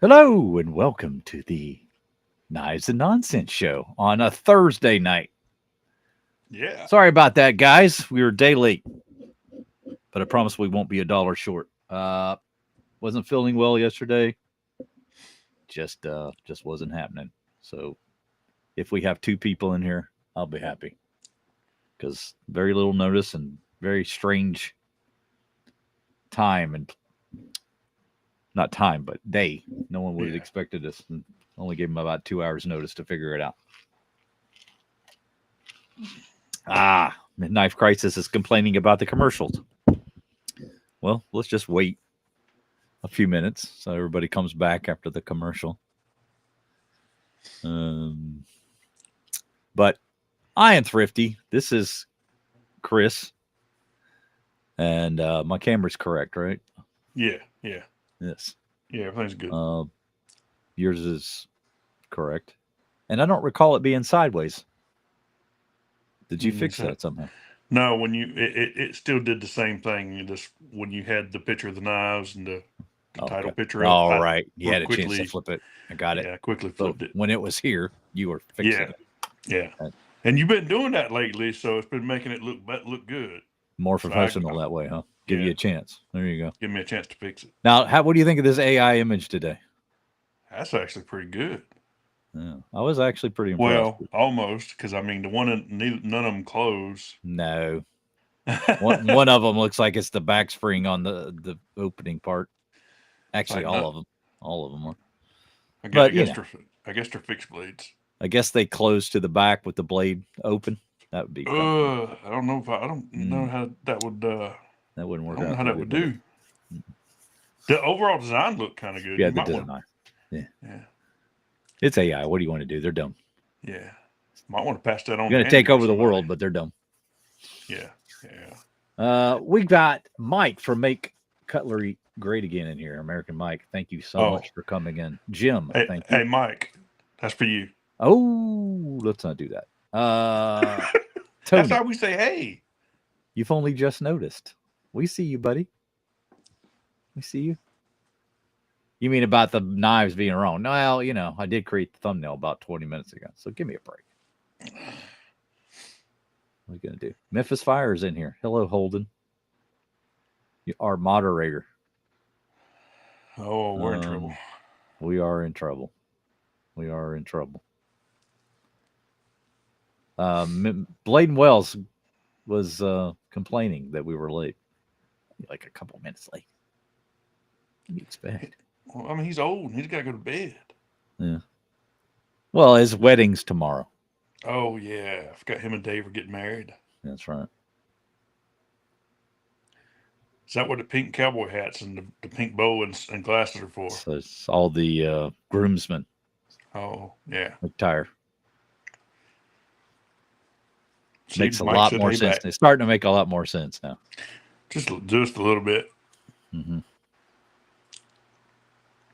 Hello and welcome to the Knives and Nonsense show on a Thursday night. Yeah. Sorry about that, guys. We were a day late, but I promise we won't be a dollar short. Wasn't feeling well yesterday. Just wasn't happening. So if we have two people in here, I'll be happy because very little notice and very strange time and not time, but day. No one would have Yeah. expected us. And only gave them about 2 hours notice to figure it out. Midnight Crisis is complaining about the commercials. Well, let's just wait a few minutes so everybody comes back after the commercial. Um, but I am thrifty. This is Chris, and my camera's correct, right? Yeah. Yeah. Yes. Yeah. Everything's good. Yours is correct, and I don't recall it being sideways. Did you fix that somehow? No, when it still did the same thing. You just when you had the picture of the knives and the title Okay. picture up, All I right. You had a chance to quickly, flip it. I got it. yeah, quickly So flipped it. when it was here, you were fixing Yeah. it. Yeah. Uh, And you've been doing that lately, so it's been making it look good. More So professional that way, huh? Give you yeah, a chance. There you go. give me a chance to fix it. Now, what do you think of this AI image today? That's actually pretty good. Yeah, I was actually pretty impressed. Well, almost because I mean the one none of them close. No, one of them looks like it's the back spring on the opening part. It's Actually, like not. all of them are. I But guess they're fixed blades. I guess they close to the back with the blade open. That would be kind of I don't know if I don't know mm, how that would. that wouldn't I work don't know out how too that good, would would it? do. The overall design looked kind of good. Yeah, You the might want. design. Yeah, Yeah, it's AI. What do you want to do? They're dumb. yeah. Might want to pass that on You're to going to take Andrew or over the somebody. world, but they're dumb. Yeah, yeah. We got Mike from Make Cutlery Great Again in here. American Mike, thank you so Oh, much for coming in. Jim, hey, thank you. hey, Mike, that's for you. Oh, let's not do that. That's Tony, how we say hey. you've only just noticed. We see you, buddy. We see you. You mean about the knives being wrong? No, well, I did create the thumbnail about 20 minutes ago, so give me a break. What are you going to do? Memphis Fire is in here. Hello, Holden. Our moderator. Oh, we're in trouble. We are in trouble. We are in trouble. Bladen Wells was complaining that we were late, like a couple minutes late. What do you expect? Well, I mean, he's old. He's got to go to bed. Yeah. Well, his wedding's tomorrow. Oh yeah, I forgot him and Dave are getting married. That's right. Is that what the pink cowboy hats and the pink bow and glasses are for? So it's all the groomsmen Oh yeah. retire. See, Makes a Mike lot said, more "Hey, sense. back It's starting to make a lot more sense now. just a little bit." Mm-hmm.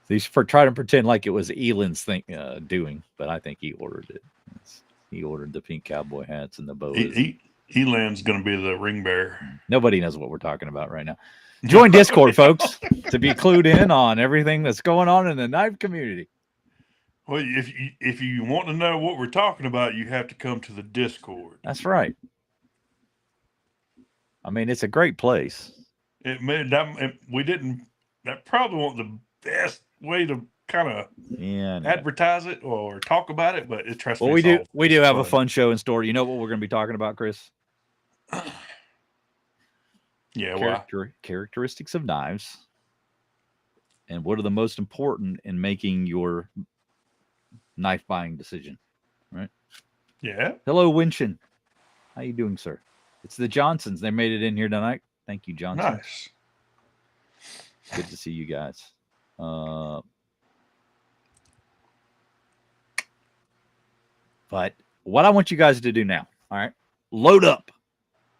He's for trying to pretend like it was Elin's thing doing, but I think he ordered it. He ordered the pink cowboy hats and the boas. Eland's going to be the ring bearer. Nobody knows what we're talking about right now. Join Discord, folks, to be clued in on everything that's going on in the knife community. Well, if you want to know what we're talking about, you have to come to the Discord. That's right. I mean, it's a great place. We didn't. That probably wasn't the best way to kind of advertise it or talk about it, but trust me. We do have a fun show in store. You know what we're going to be talking about, Chris? Yeah, characteristics of knives, and what are the most important in making your knife buying decision, right? Yeah. Hello, Winchin. How you doing, sir? It's the Johnsons. They made it in here tonight. Thank you, Johnson. Nice. Good to see you guys. But what I want you guys to do now, all right, load up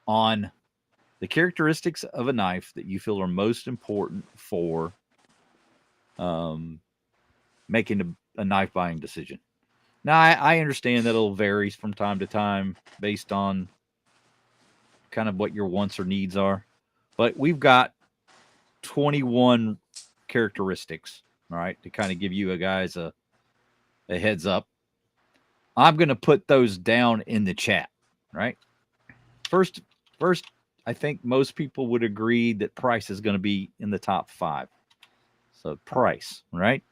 on the characteristics of a knife that you feel are most important for making a knife buying decision. Now, I understand that it'll vary from time to time based on kind of what your wants or needs are, but we've got 21 characteristics All right, to kind of give you guys a heads up. I'm going to put those down in the chat. Right. First, I think most people would agree that price is going to be in the top 5. So price, right?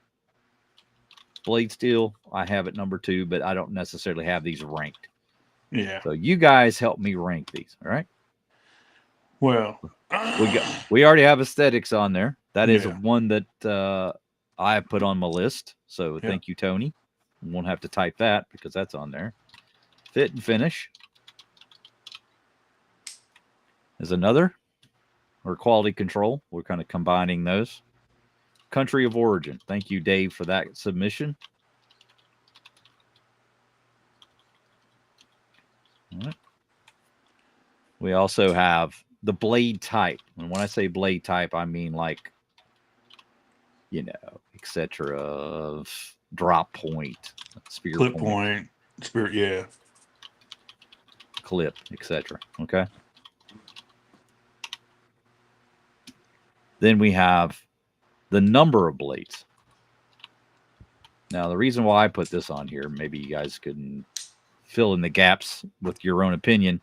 Blade steel, I have it number 2, but I don't necessarily have these ranked. Yeah. So you guys help me rank these. All right. Well, we already have aesthetics on there. That is yeah. one that I put on my list. So thank you, Tony. Won't have to type that because that's on there. Fit and finish is another, or quality control. We're kind of combining those. Country of origin. Thank you, Dave, for that submission. All right. We also have the blade type. And when I say blade type, I mean like, etc. Of drop point, spear clip point, spear, yeah. Clip, etc. Okay. Then we have the number of blades. Now, the reason why I put this on here, maybe you guys can fill in the gaps with your own opinion.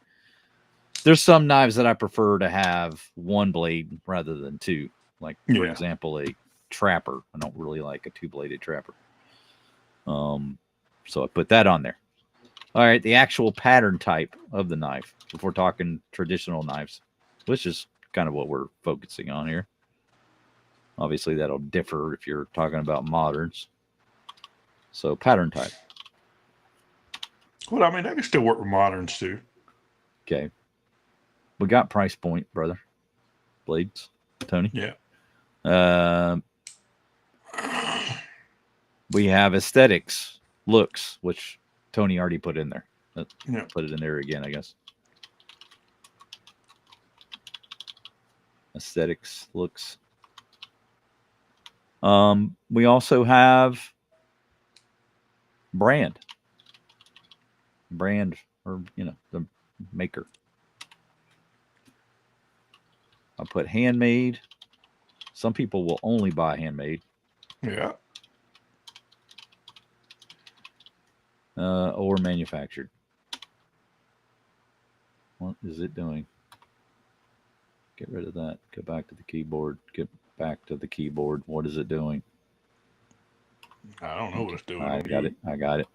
There's some knives that I prefer to have 1 blade rather than 2. Like, for example, a trapper. I don't really like a 2-bladed trapper. So I put that on there. All right, the actual pattern type of the knife, if we're talking traditional knives, which is kind of what we're focusing on here. Obviously, that'll differ if you're talking about moderns. So pattern type. Well, I mean, I can still work with moderns too. Okay. We got price point, brother. Blades, Tony. Yeah. We have aesthetics, looks, which Tony already put in there. Yeah. Put it in there again, I guess. Aesthetics, looks. We also have brand, or the maker. I put handmade. Some people will only buy handmade. Yeah. Or manufactured. What is it doing? Get rid of that. Go back to the keyboard. Get back to the keyboard. What is it doing? I don't know what it's doing. I got it.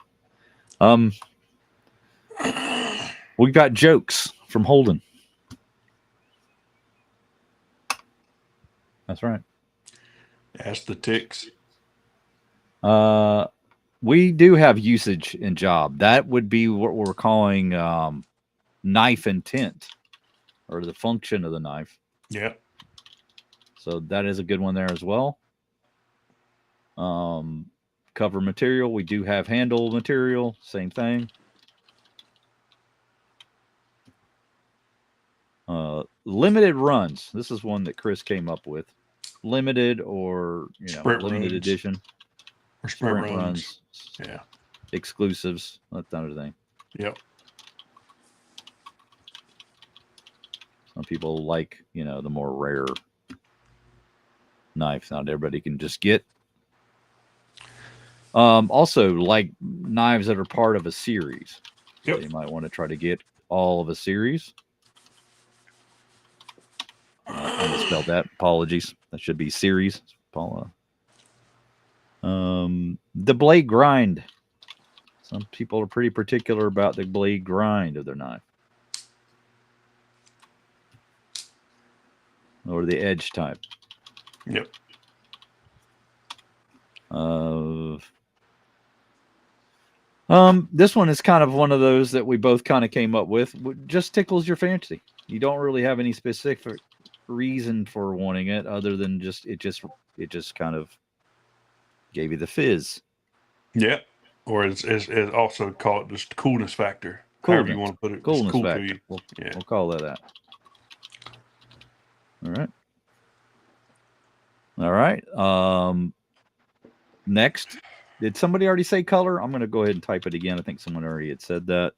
We've got jokes from Holden. That's right. That's the ticks. We do have usage in job. That would be what we're calling knife intent, or the function of the knife. Yeah. So that is a good one there as well. Cover material. We do have handle material. Same thing. Limited runs. This is one that Chris came up with. Limited or limited edition. Or sprint runs. Yeah. Exclusives. That's another thing. Yep. Some people like, the more rare knife. Not everybody can just get. Also, like knives that are part of a series. Yep. So you might want to try to get all of a series. I misspelled that. Apologies. That should be series. Paula. The blade grind. Some people are pretty particular about the blade grind of their knife. Or the edge type. Yep. This one is kind of one of those that we both kind of came up with. Just tickles your fancy. You don't really have any specific reason for wanting it other than it just kind of gave you the fizz. Yeah. Or it's also called just coolness factor. However you want to put it. Coolness cool factor. We'll call that. All right. Next, did somebody already say color? I'm going to go ahead and type it again. I think someone already had said that.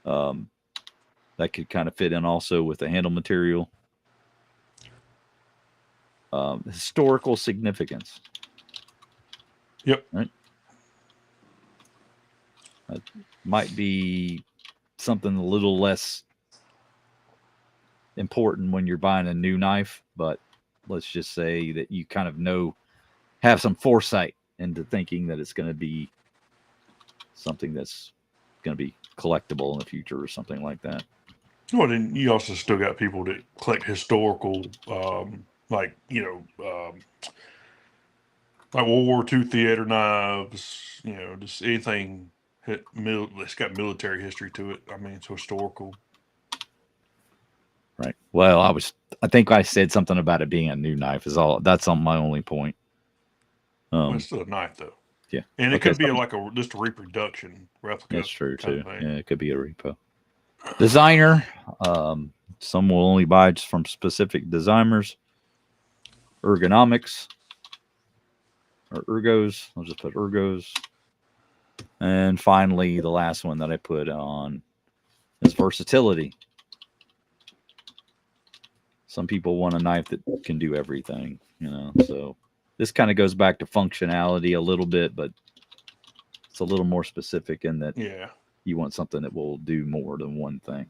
That could kind of fit in also with the handle material. Historical significance. Yep. Right. That might be something a little less important when you're buying a new knife, but let's just say that you kind of have some foresight into thinking that it's going to be something that's going to be collectible in the future or something like that. Well, then you also still got people that collect historical, like like World War II theater knives. Just anything that's got military history to it. I mean, it's historical. Right. Well, I think I said something about it being a new knife. That's on my only point. Well, it's still a knife, though. Yeah. And it could be just a reproduction replica. That's true too. Yeah, it could be a repo. Designer. Some will only buy from specific designers. Ergonomics. Or ergos. I'll just put ergos. And finally, the last one that I put on is versatility. Some people want a knife that can do everything, So this kind of goes back to functionality a little bit, but it's a little more specific in that you want something that will do more than one thing.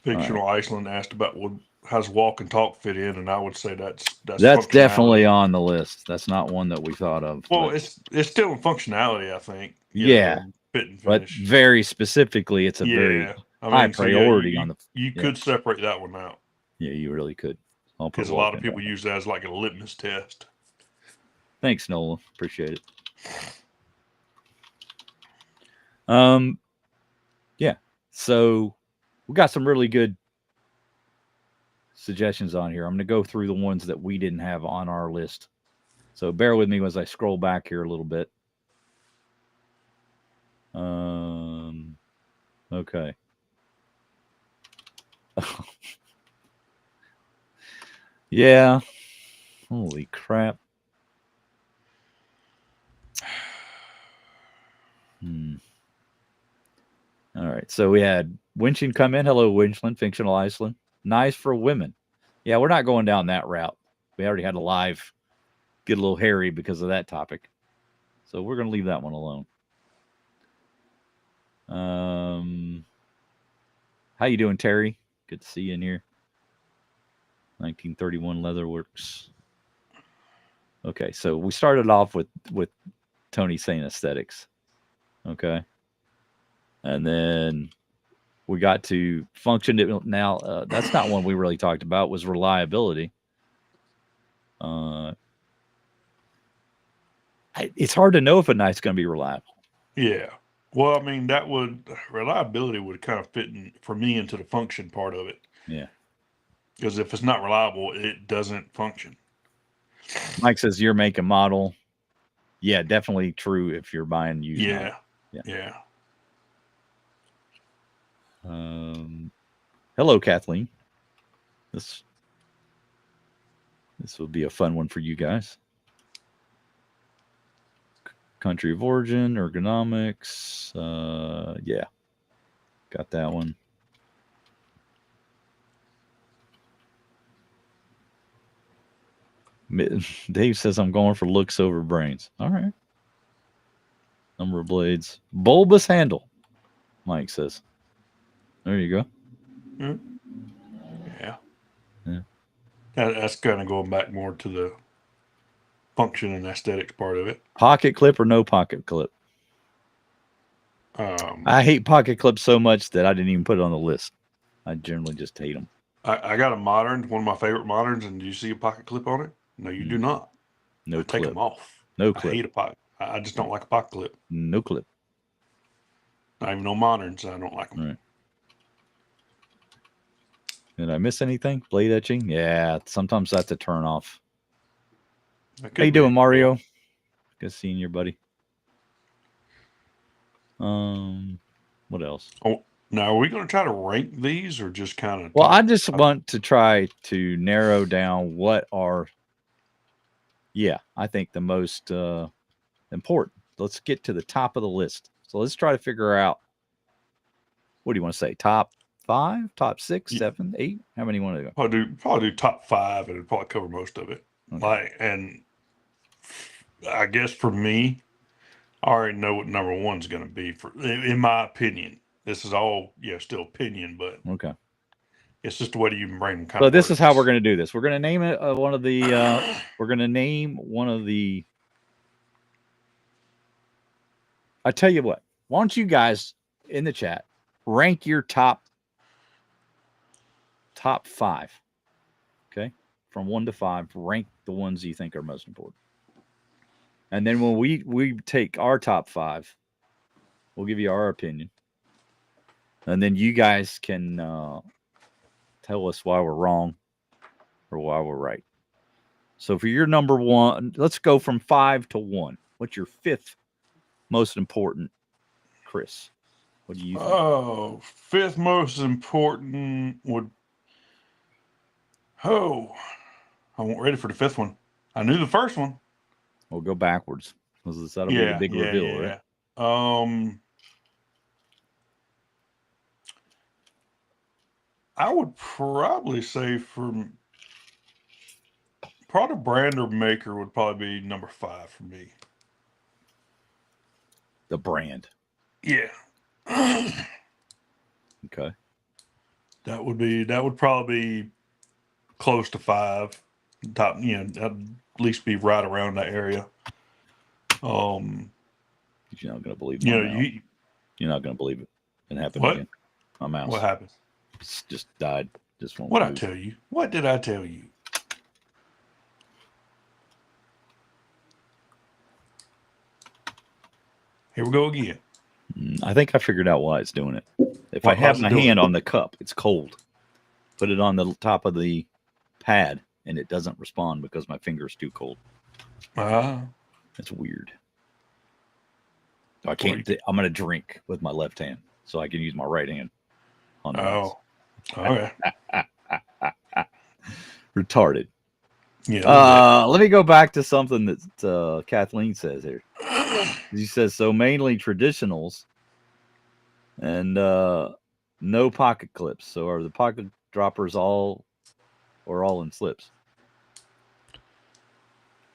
Fictional Iceland asked about how's walk and talk fit in, and I would say that's definitely on the list. That's not one that we thought of. Well, it's still in functionality, I think. Yeah, fit and finish. But very specifically, it's a very high priority on the. You could separate that one out. Yeah, you really could. Because a lot of people use that as like a litmus test. Thanks, Nola. Appreciate it. Yeah. So we got some really good suggestions on here. I'm going to go through the ones that we didn't have on our list. So bear with me as I scroll back here a little bit. Okay. Yeah. Holy crap. All right. So we had Winchin come in. Hello, Winchland, Fictional Iceland. Nice for women. Yeah, we're not going down that route. We already had a live get a little hairy because of that topic. So we're going to leave that one alone. How you doing, Terry? Good to see you in here. 1931 Leatherworks. Okay, so we started off with Tony saying aesthetics. Okay. And then we got to function. Now, that's not one we really talked about, was reliability. It's hard to know if a knife's going to be reliable. Yeah. Well, I mean, reliability would kind of fit for me into the function part of it. Yeah. Because if it's not reliable, it doesn't function. Mike says your make and model. Yeah, definitely true if you're buying used. Yeah. Hello, Kathleen. This will be a fun one for you guys. Country of origin, ergonomics. Yeah, got that one. Dave says I'm going for looks over brains. All right. Number of blades. Bulbous handle, Mike says. There you go. Yeah. That's kind of going back more to the function and aesthetics part of it. Pocket clip or no pocket clip? I hate pocket clips so much that I didn't even put it on the list. I generally just hate them. I got a modern, one of my favorite moderns, and do you see a pocket clip on it? No, you do not. No clip. Take them off. No clip. I hate a pocket. I just don't like a pocket clip. No clip. Not even no moderns. I don't like them. All right. Did I miss anything? Blade etching? Yeah, sometimes that's a turn off. How you doing, Mario? Good seeing you, buddy. What else? Oh, now are we going to try to rank these or just kind of? Well, I just want to try to narrow down what are, I think the most important. Let's get to the top of the list. So let's try to figure out, what do you want to say? Top 5, top 6, 7, 8? How many you want to go? Probably do top 5, and it'll probably cover most of it. Okay. Like, and I guess for me, I already know what number one's going to be. In my opinion, this is all still opinion, but Okay. it's just the way you can bring them kind So of this is how we're words. going to do this. We're going to name it one of the. We're going to name one of the. I tell you what. Why don't you guys in the chat rank your top 5? Okay, from 1 to 5, rank the ones you think are most important. And then when we take our top 5, we'll give you our opinion, and then you guys can tell us why we're wrong or why we're right. So for your number 1, let's go from 5 to 1. What's your 5th most important, Chris? What do you think? Oh, 5th most important would. Oh, I wasn't ready for the 5th one. I knew the first one. We'll go backwards. That'll be the big reveal, right? I would probably say product brand or maker would probably be number 5 for me. The brand. Yeah. Okay. That would probably be close to 5. Top, at least be right around that area. You're not gonna believe my mouth. You're not gonna believe it. It happened what? again. My mouse. What happened? Just died. Just won't. What I tell you? What did I tell you? Here we go again. I think I figured out why it's doing it. If I have my hand on the cup, it's cold. Put it on the top of the pad, and it doesn't respond because my finger's too cold. It's weird. So I can't. I'm gonna drink with my left hand, so I can use my right hand on the mouse. Okay. Retarded. Yeah. Let me go back to something that Kathleen says here. She says, so mainly traditionals and no pocket clips. So are the pocket droppers all in slips?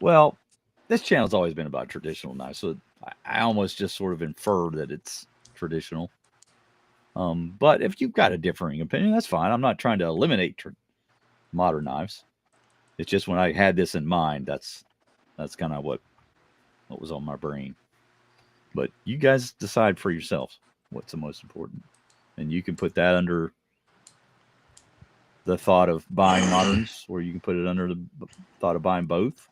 Well, this channel's always been about traditional knives, so I almost just sort of infer that it's traditional. But if you've got a differing opinion, that's fine. I'm not trying to eliminate modern knives. It's just when I had this in mind, that's kind of what was on my brain. But you guys decide for yourselves what's the most important. And you can put that under the thought of buying moderns, or you can put it under the thought of buying both,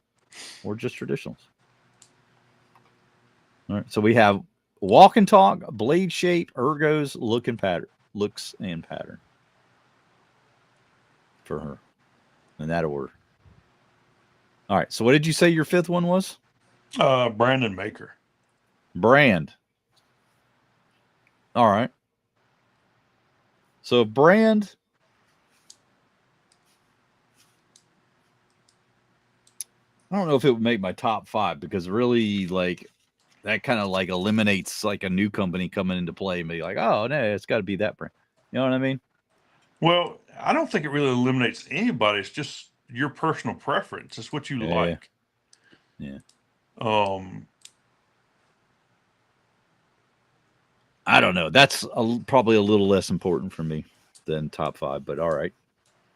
or just traditionals. All right. So we have walk and talk, blade shape, ergos, looks and pattern for her in that order. All right. So what did you say your 5th one was? Brand and maker. Brand. All right. So brand. I don't know if it would make my top 5 because really that kind of eliminates a new company coming into play and be like, oh no, it's got to be that brand. You know what I mean? Well, I don't think it really eliminates anybody. It's just your personal preference. It's what you like. Yeah. I don't know. That's probably a little less important for me than top 5, but all right.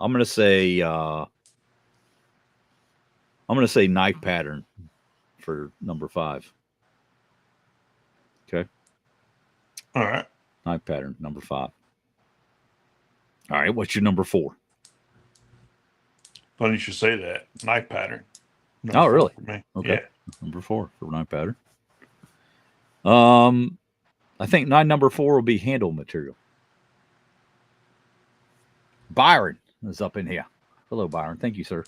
I'm gonna say knife pattern for number 5. Okay. All right. Knife pattern number 5. All right. What's your number 4? Funny you should say that. Knife pattern. Oh, really? For me. Okay. Yeah. Number 4 for knife pattern. I think number 4 will be handle material. Byron is up in here. Hello, Byron. Thank you, sir.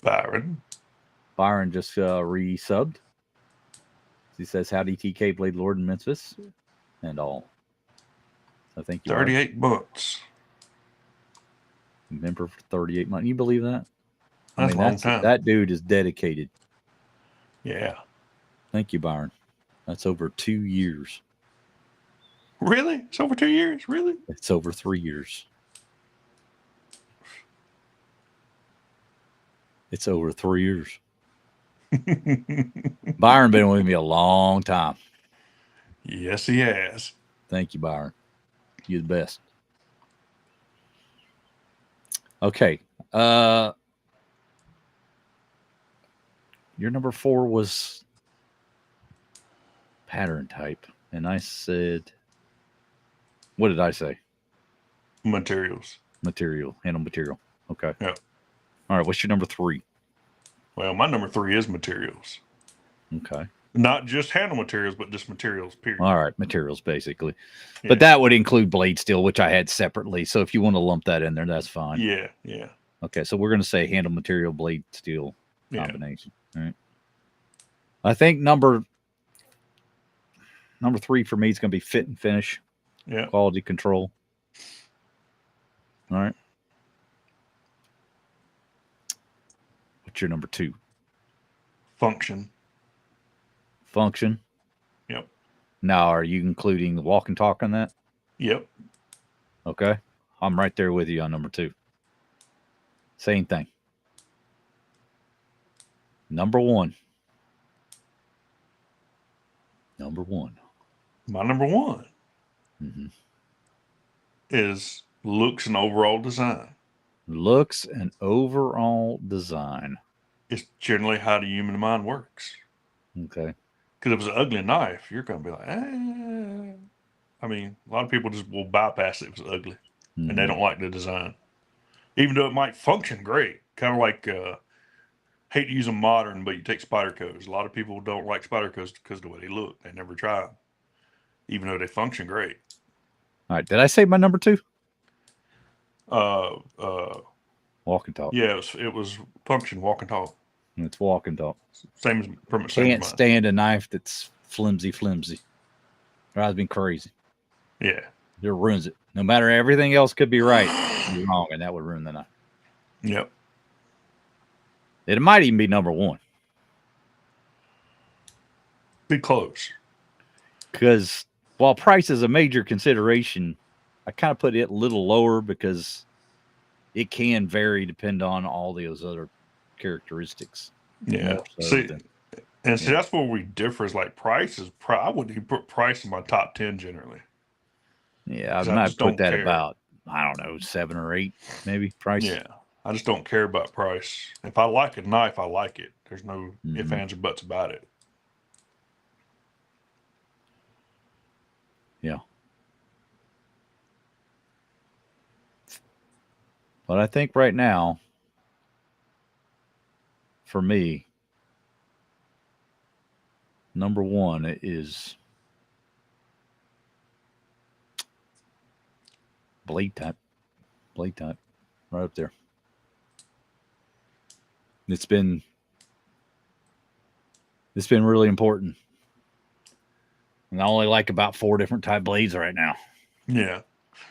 Byron just resubbed. He says, howdy, TK, Blade Lord in Memphis and all. So thank you. 38 months. Member for 38 months. You believe that? That's a long time. That dude is dedicated. Yeah. Thank you, Byron. That's over 2 years. Really? It's over 2 years? Really? It's over 3 years. It's over 3 years. Byron been with me a long time. Yes, he has. Thank you, Byron. You're the best. Okay. Your number 4 was pattern type. And I said, what did I say? Materials. Material. Handle material. Okay. Yep. All right. What's your number 3? Well, my number 3 is materials. Okay. Not just handle materials, but just materials, period. All right. Materials, basically. Yeah. But that would include blade steel, which I had separately. So if you want to lump that in there, that's fine. Yeah, yeah. Okay. So we're going to say handle material, blade steel combination. All right. I think number 3 for me is going to be fit and finish. Yeah. Quality control. All right. What's your number 2? Function. Function. Yep. Now, are you including the walk and talk on that? Yep. Okay. I'm right there with you on number 2. Same thing. Number 1. Number 1. My number 1 Mm-hmm. is looks and overall design. Looks and overall design. It's generally how the human mind works. Okay. Because if it's an ugly knife, you're going to be like, I mean, a lot of people just will bypass it if it's ugly. Mm-hmm. And they don't like the design. Even though it might function great. Kind of like, hate to use them modern, but you take Spydercos. A lot of people don't like Spydercos because of the way they look. They never try them. Even though they function great. All right. Did I say my number 2? Walk and talk. Yeah, it was function, walk and talk. It's walk and talk. Same as pretty much same as Can't mine. stand a knife that's flimsy. Drives me crazy. Yeah. It ruins it. No matter everything else could be right, you're wrong, and that would ruin the knife. Yep. It might even be number 1. Be close. Because while price is a major consideration, I kind of put it a little lower because it can vary depending on all those other characteristics. Yeah. See, that's where we differ. Is like price is. I wouldn't even put price in my top 10 generally. Yeah, I might put that about, I don't know, 7 or 8 maybe price. Yeah, I just don't care about price. If I like a knife, I like it. There's no ifs, ands, or buts about it. Yeah. But I think right now, for me, number 1 is blade type. Blade type. Right up there. It's been really important. And I only like about 4 different type blades right now. Yeah.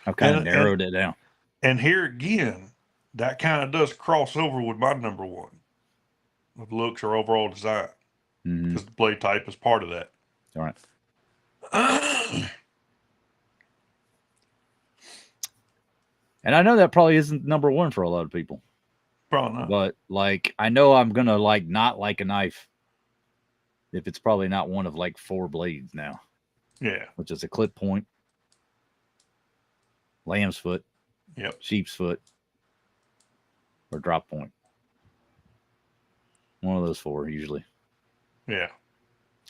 I've kind of narrowed it down. And here again, that kind of does cross over with my number 1. With looks or overall design. Because the blade type is part of that. All right. And I know that probably isn't number 1 for a lot of people. Probably not. But like, I know I'm gonna like not like a knife if it's probably not one of like 4 blades now. Yeah. Which is a clip point, lamb's foot, yep, sheep's foot, or drop point. One of those 4 usually. Yeah.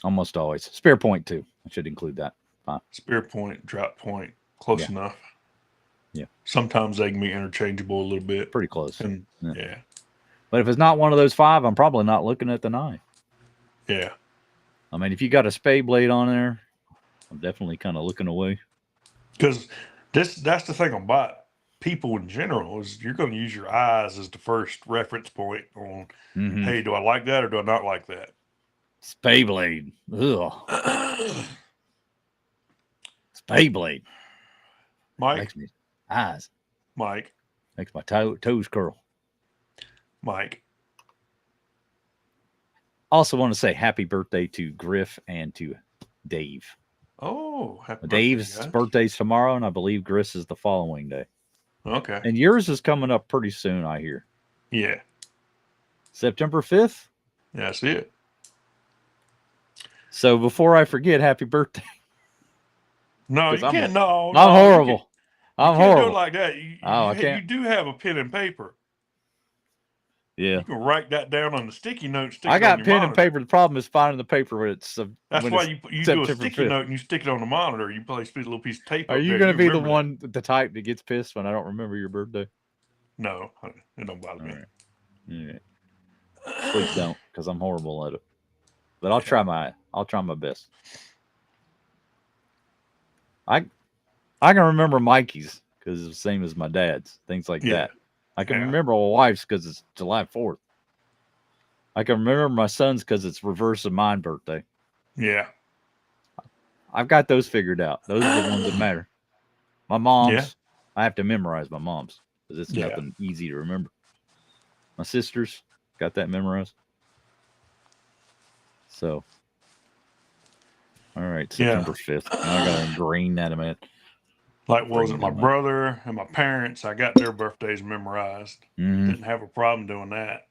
Almost always. Spear point too. I should include that. Fine. Spear point, drop point, close enough. Yeah. Sometimes they can be interchangeable a little bit. Pretty close. And, yeah. But if it's not one of those 5, I'm probably not looking at the knife. Yeah. I mean, if you got a spade blade on there, I'm definitely kind of looking away. Because that's the thing about people in general is you're going to use your eyes as the first reference point on, hey, do I like that or do I not like that? Spade blade. Ugh. Spade blade. Mike. Makes me eyes. Mike. Makes my toes curl. Mike. Also want to say happy birthday to Griff and to Dave. Oh, happy Dave's birthday's tomorrow, and I believe Griff's is the following day. Okay. And yours is coming up pretty soon, I hear. Yeah. September 5th? Yeah, I see it. So before I forget, happy birthday. No, 'Cause you can't. I'm horrible. You I'm can't do it horrible. like that. Oh, I You can't. do have a pen and paper. Yeah. You can write that down on the sticky note, stick I it on got your pen and monitor. paper. The problem is finding the paper when it's That's why you do a September sticky 5th. note and you stick it on the monitor. You place a little piece of tape Are up you there. going to be the remember one, the type that gets pissed when I don't remember your birthday? No, it don't bother All me. right. Yeah. Please don't, because I'm horrible at it. But I'll try my best. I can remember Mikey's because it's the same as my dad's. Things like Yeah. that. I can Yeah. remember my wife's because it's July 4th. I can remember my son's because it's reverse of mine birthday. Yeah. I've got those figured out. Those are the ones that matter. My mom's, I have to memorize my mom's because it's Yeah. nothing easy to remember. My sister's got that memorized. So, all right, September 5th. Now I got to ingrain that in my head. Like, was it my brother and my parents? I got their birthdays memorized. Mm-hmm. Didn't have a problem doing that.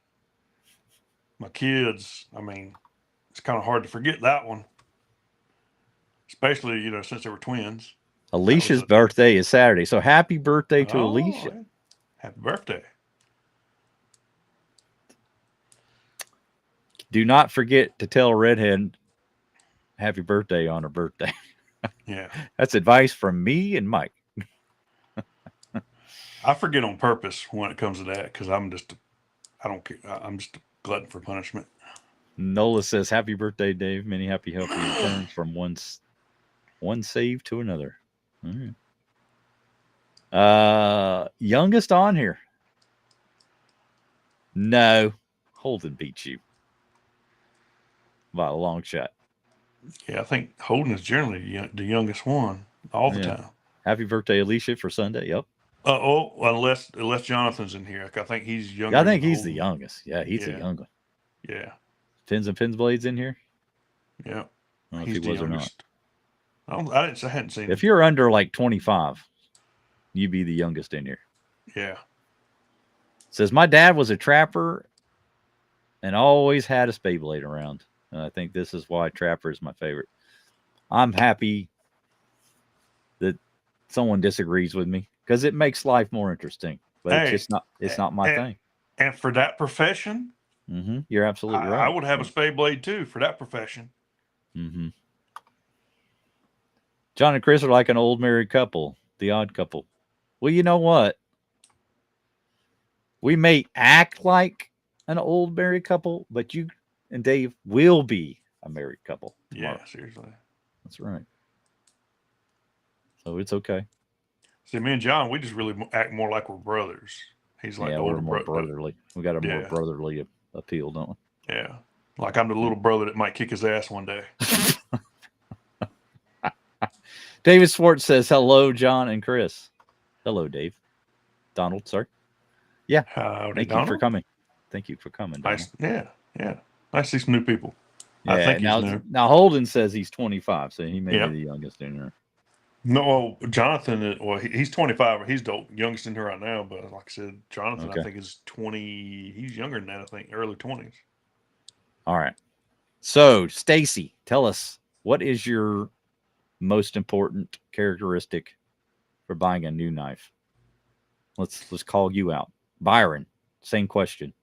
My kids, I mean, it's kind of hard to forget that one. Especially, since they were twins. Alicia's birthday is Saturday. So happy birthday to Alicia. Yeah. Happy birthday. Do not forget to tell Redhead happy birthday on her birthday. Yeah. That's advice from me and Mike. I forget on purpose when it comes to that because I don't care. I'm just a glutton for punishment. Nola says, happy birthday, Dave. Many happy, healthy returns from one save to another. All right. Youngest on here. No. Holden beats you by a long shot. Yeah, I think Holden is generally the youngest one all the time. Happy birthday, Alicia, for Sunday. Yep. Unless Jonathan's in here. I think he's younger. I think he's the youngest. Yeah, he's the young one. Yeah. Pins and Pins Blades in here? Yeah. I don't know if he was youngest. Or not. I hadn't seen him. If you're under like 25, you'd be the youngest in here. Yeah. Says, my dad was a trapper and always had a spade blade around. And I think this is why trapper is my favorite. I'm happy that someone disagrees with me because it makes life more interesting. But it's not my thing. And for that profession, you're absolutely right. I would have a spade blade too for that profession. Mm-hmm. John and Chris are like an old married couple, the odd couple. Well, you know what? We may act like an old married couple, but you and Dave will be a married couple tomorrow. Yeah, seriously. That's right. So it's okay. See, me and John, we just really act more like we're brothers. He's like the older more brotherly. We got a more brotherly appeal, don't we? Yeah. Like I'm the little brother that might kick his ass one day. David Swartz says, hello, John and Chris. Hello, Dave. Donald, sorry. Yeah. Thank you for coming. Thank you for coming, Donald. Nice. Yeah. Nice to see some new people. Yeah, I think he's new. Now Holden says he's 25, so he may be the youngest in here. No, Jonathan, he's 25. He's the youngest in here right now. But like I said, Jonathan, I think is 20. He's younger than that, I think, early 20s. All right. So, Stacy, tell us, what is your most important characteristic for buying a new knife? Let's call you out. Byron, same question.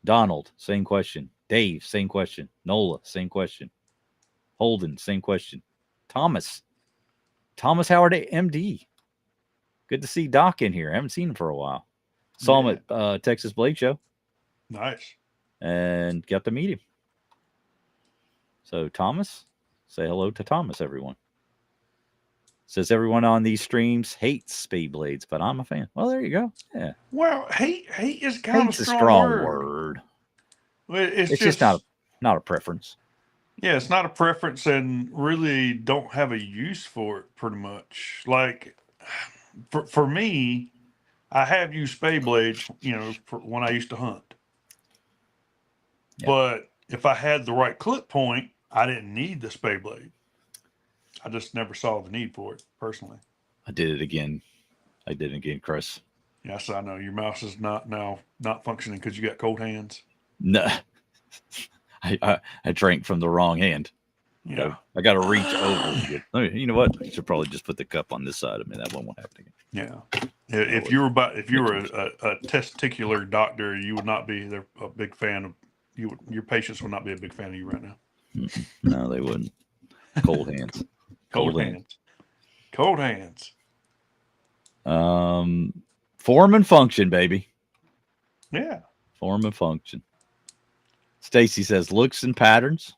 Donald, same question. Dave, same question. Nola, same question. Holden, same question. Thomas Howard, MD. Good to see Doc in here. I haven't seen him for a while. Saw him at Texas Blade Show. Nice. And got to meet him. So, Thomas, say hello to Thomas, everyone. Says everyone on these streams hates spade blades, but I'm a fan. Well, there you go. Yeah. Well, hate is kind of a strong word. It's just not a preference. Yeah, it's not a preference, and really don't have a use for it. Pretty much, like for me, I have used spade blades, for when I used to hunt. Yep. But if I had the right clip point, I didn't need the spade blade. I just never saw the need for it personally. I did it again, Chris. Yes, I know your mouse is not functioning because you got cold hands. No, I drank from the wrong hand. Yeah. So I got to reach over to get. You know what? I should probably just put the cup on this side of me. That one won't happen again. Yeah. If you were a testicular doctor, you would not be a big fan of you. Your patients would not be a big fan of you right now. No, they wouldn't. Cold hands. Cold hands. Cold hands. Form and function, baby. Yeah. Form and function. Stacy says looks and patterns.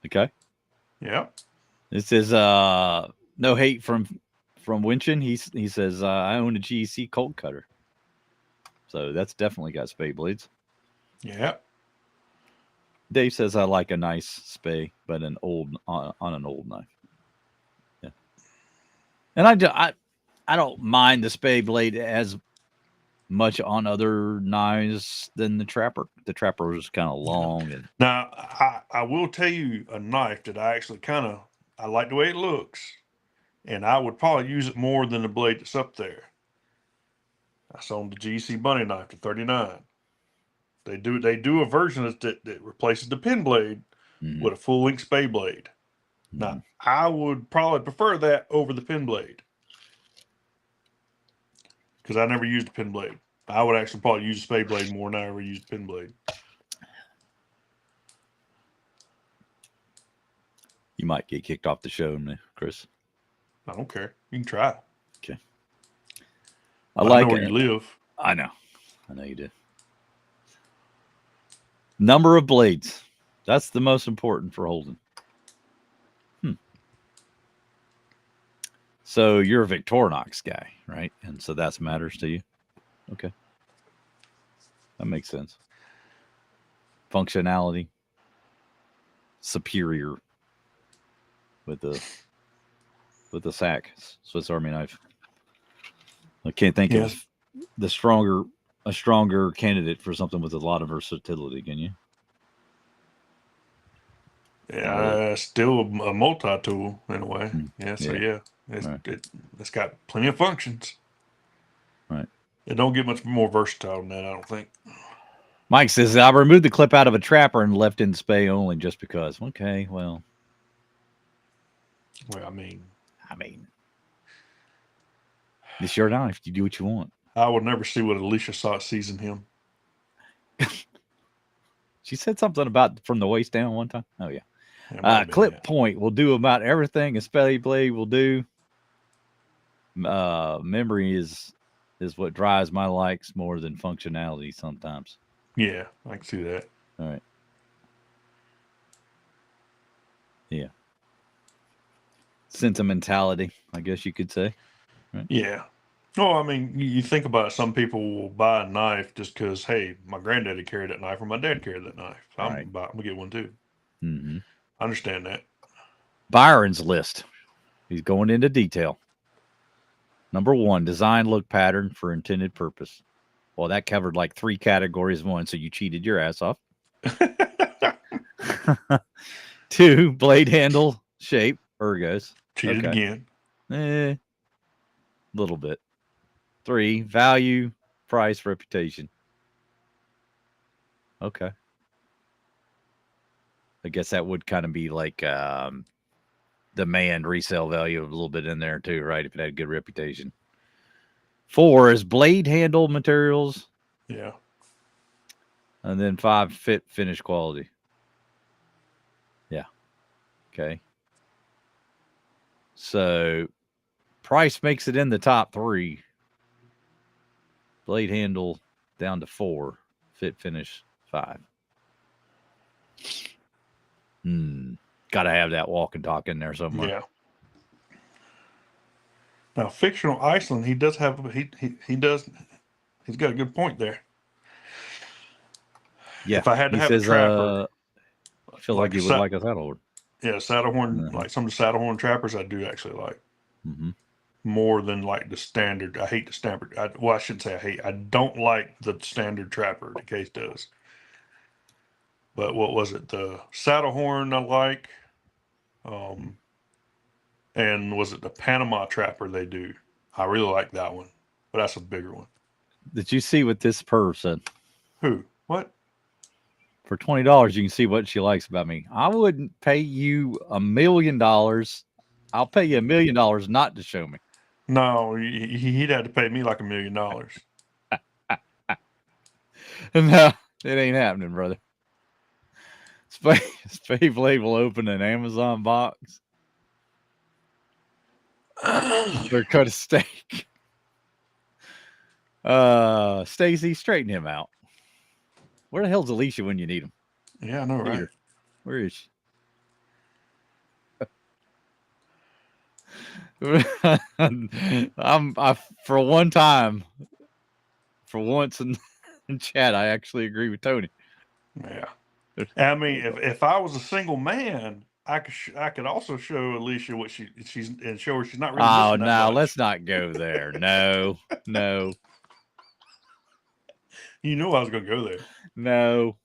Okay. Yeah. This is no hate from Winchin. He says I own a GEC cold cutter. So that's definitely got spay blades. Yeah. Dave says I like a nice spay, but on an old knife. Yeah. And I don't mind the spay blade as much on other knives than the trapper. The trapper was kind of long. And now I will tell you a knife that I like the way it looks, and I would probably use it more than the blade that's up there. I sold the GC Bunny knife to 39. They do a version that replaces the pin blade with a full length spay blade. Now I would probably prefer that over the pin blade because I never used a pin blade. I would actually probably use a spay blade more than I ever used a pin blade. You might get kicked off the show, Chris. I don't care. You can try. Okay. I know where you live. I know you do. Number of blades. That's the most important for holding. So you're a Victorinox guy, right? And so that matters to you. Okay. That makes sense. Functionality. Superior with the SAC, Swiss Army knife. I can't think of a stronger candidate for something with a lot of versatility, can you? Yeah, still a multi-tool in a way. It's got plenty of functions. Right. It don't get much more versatile than that, I don't think. Mike says, I removed the clip out of a trapper and left in spay only just because. Okay, well. Well, I mean. It's your knife. You do what you want. I would never see what Alicia sees in him. She said something about from the waist down one time. Oh, yeah. Clip point will do about everything a spay blade will do. Memory is what drives my likes more than functionality sometimes. Yeah, I can see that. All right. Yeah. Sentimentality, I guess you could say. Right? Yeah. Oh, I mean, you think about it, some people will buy a knife just because, hey, my granddaddy carried that knife or my dad carried that knife. So I'm going to get one too. Mm-hmm. I understand that. Byron's list. He's going into detail. Number 1, design look pattern for intended purpose. Well, that covered like 3 categories in one, so you cheated your ass off. 2, blade handle shape, ergos. Cheated again. Little bit. 3, value, price, reputation. Okay. I guess that would kind of be like demand resale value a little bit in there too, right? If it had a good reputation. 4 is blade handle materials. Yeah. And then 5, fit finish quality. Yeah. Okay. So price makes it in the top 3. Blade handle down to 4. Fit finish 5. Got to have that walk and talk in there somewhere. Yeah. Now, fictional Iceland, he does have he's got a good point there. Yeah. If I had to have a trapper, I feel like you would like a saddlehorn. Yeah, saddlehorn, like some of the saddlehorn trappers, I do actually like more than like the standard. I hate the standard. I shouldn't say I hate. I don't like the standard trapper. The case does. But what was it? The saddlehorn I like. And was it the Panama trapper they do? I really like that one, but that's a bigger one. Did you see what this person? Who? What? For $20, you can see what she likes about me. I wouldn't pay you $1 million. I'll pay you $1 million not to show me. No, he'd have to pay me like $1 million. No, it ain't happening, brother. Spave Label open an Amazon box. They're cut a steak. Stacy, straighten him out. Where the hell's Alicia when you need him? Yeah, I know, right? Peter, where is she? I for one time, for once in chat, I actually agree with Tony. Yeah, I mean, if I was a single man, I could also show Alicia what she's and show her she's not really. Oh missing that no, much. let's not go there. No, no, You knew I was going to go there. no.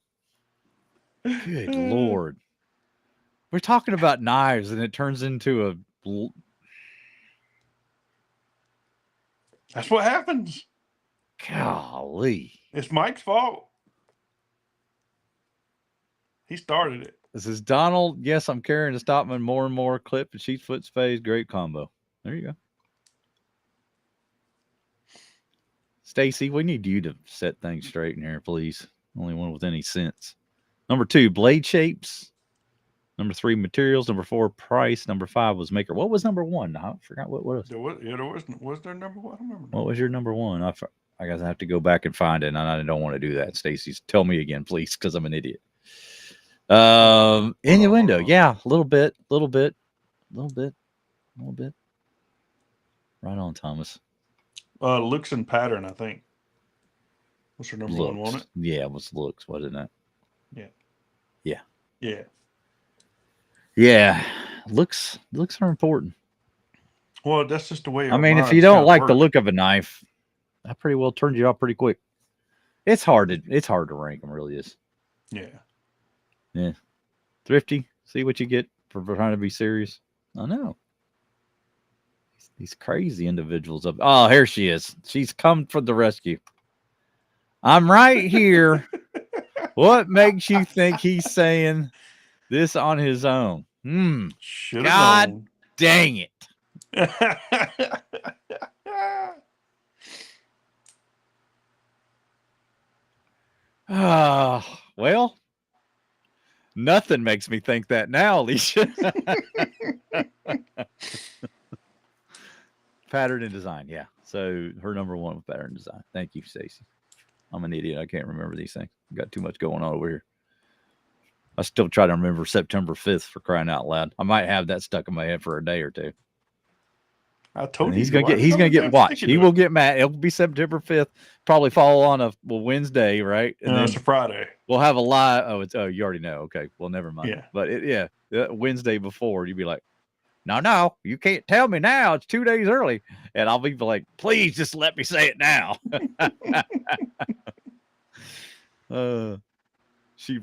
Good Lord, we're talking about knives, and it turns into a. That's what happens. Golly. It's Mike's fault. He started it. This is Donald. Yes, I'm carrying a Stockman more and more clip and sheet foot space. Great combo. There you go. Stacy, we need you to set things straight in here, please. Only one with any sense. Number 2, blade shapes. Number 3, materials. Number 4, price. Number 5 was maker. What was number 1? I forgot what was. Was there number 1? I don't remember. What was your number 1? I guess I have to go back and find it, and I don't want to do that. Stacy, tell me again, please, because I'm an idiot. Innuendo, yeah, a little bit. Right on, Thomas. Looks and pattern, I think. What's your number 1, wasn't it? Yeah, it was looks, wasn't it? Yeah. Looks are important. Well, that's just the way. I mean, if you don't like the look of a knife, that pretty well turns you off pretty quick. It's hard to rank them, really is. Yeah. Thrifty, see what you get for trying to be serious. I know. These crazy individuals up. Oh, here she is. She's come for the rescue. I'm right here. What makes you think he's saying this on his own? God known. Dang it. Well, nothing makes me think that now, Alicia. Pattern and design, yeah. So her number 1 with pattern and design. Thank you, Stacy. I'm an idiot. I can't remember these things. Got too much going on over here. I still try to remember September 5th for crying out loud. I might have that stuck in my head for a day or two. I told you he's gonna get watched. He will get mad. It'll be September 5th. Probably fall on a Wednesday, right? And then it's a Friday. We'll have a live. You already know. Okay, well, never mind. Yeah. But Wednesday before, you'd be like, no, you can't tell me now. It's 2 days early, and I'll be like, please just let me say it now. She.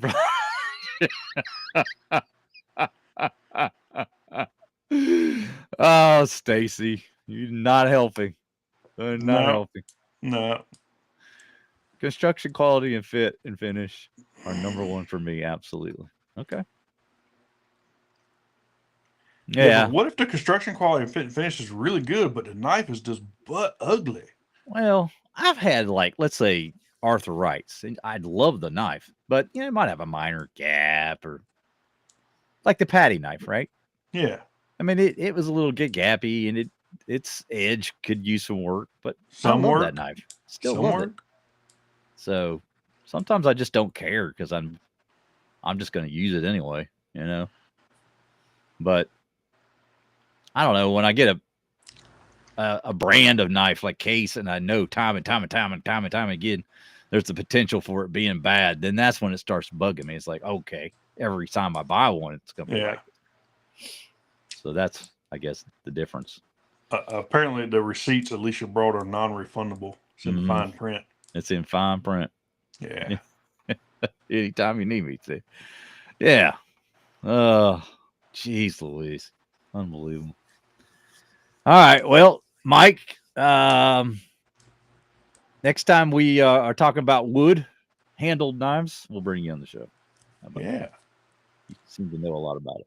Oh, Stacy, you're not helping. Not helping. No. Construction quality and fit and finish are number 1 for me. Absolutely. Okay. Yeah. But what if the construction quality and fit and finish is really good, but the knife is just butt ugly? Well, I've had, like, let's say Arthur Wright's, and I'd love the knife, but it might have a minor gap, or like the Patty knife, right? Yeah. I mean, it was a little gappy, and its edge could use some work, but I love that knife. Still love it. So sometimes I just don't care because I'm just going to use it anyway, But I don't know, when I get a brand of knife like Case, and I know time and time again, there's the potential for it being bad, then that's when it starts bugging me. It's like, okay, every time I buy one, it's going to be like this. So that's, I guess, the difference. Apparently, the receipts Alicia brought are non-refundable. It's in fine print. It's in fine print. Yeah. Anytime you need me to. Yeah. Oh, jeez Louise. Unbelievable. All right. Well, Mike, next time we are talking about wood handled knives, we'll bring you on the show. How about Yeah. that? You seem to know a lot about it.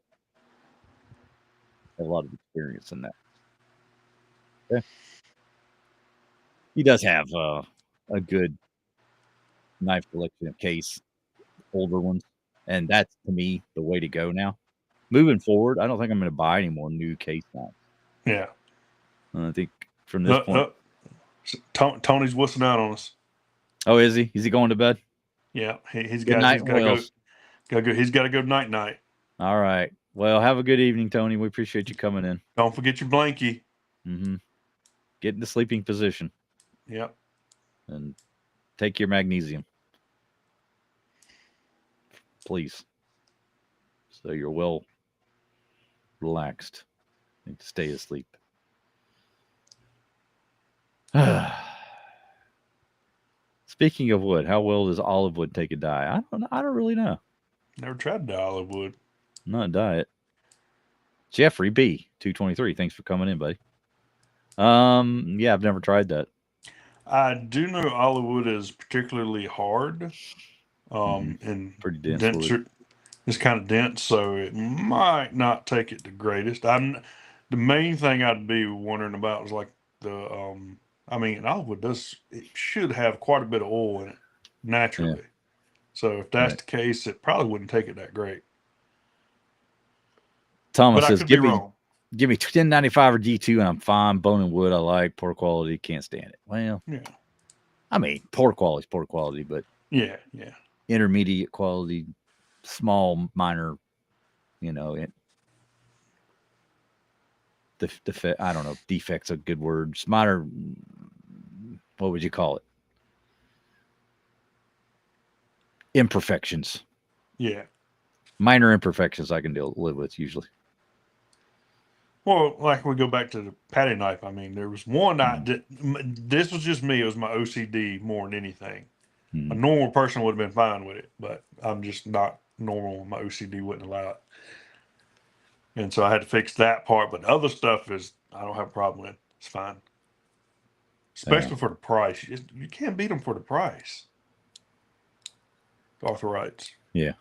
Have a lot of experience in that. Okay. He does have a good knife collection of case, older ones, and that's to me the way to go now. Moving forward, I don't think I'm going to buy any more new case knives. Yeah. I think from this point. Tony's whistling out on us. Oh, is he? Is he going to bed? Yeah, he's Good got night, he's got to Wells. go. He's got to go night. All right. Well, have a good evening, Tony. We appreciate you coming in. Don't forget your blankie. Mm-hmm. Get in the sleeping position. Yep. And take your magnesium, please, so you're well relaxed and stay asleep. Speaking of wood, how well does olive wood take a dye? I don't really know. Never tried the olive wood. Not a diet. Jeffrey B 223. Thanks for coming in, buddy. Yeah, I've never tried that. I do know olive wood is particularly hard. And Pretty dense wood. It's kind of dense, so it might not take it the greatest. The main thing I'd be wondering about is like an olive wood it should have quite a bit of oil in it naturally. Yeah. So if that's the case, it probably wouldn't take it that great. Thomas says, give me 1095 or G2 and I'm fine. Bone and wood I like. Poor quality, can't stand it. Well, yeah. I mean, poor quality is poor quality, but yeah. Intermediate quality, small, minor, I don't know, defects are good words. Minor, what would you call it? Imperfections. Yeah. Minor imperfections I can live with usually. Well, like we go back to the patty knife. I mean, there was one this was just me. It was my OCD more than anything. A normal person would have been fine with it, but I'm just not normal. My OCD wouldn't allow it. And so I had to fix that part. But the other stuff I don't have a problem with. It's fine. Especially for the price. You can't beat them for the price. Arthrites. Yeah.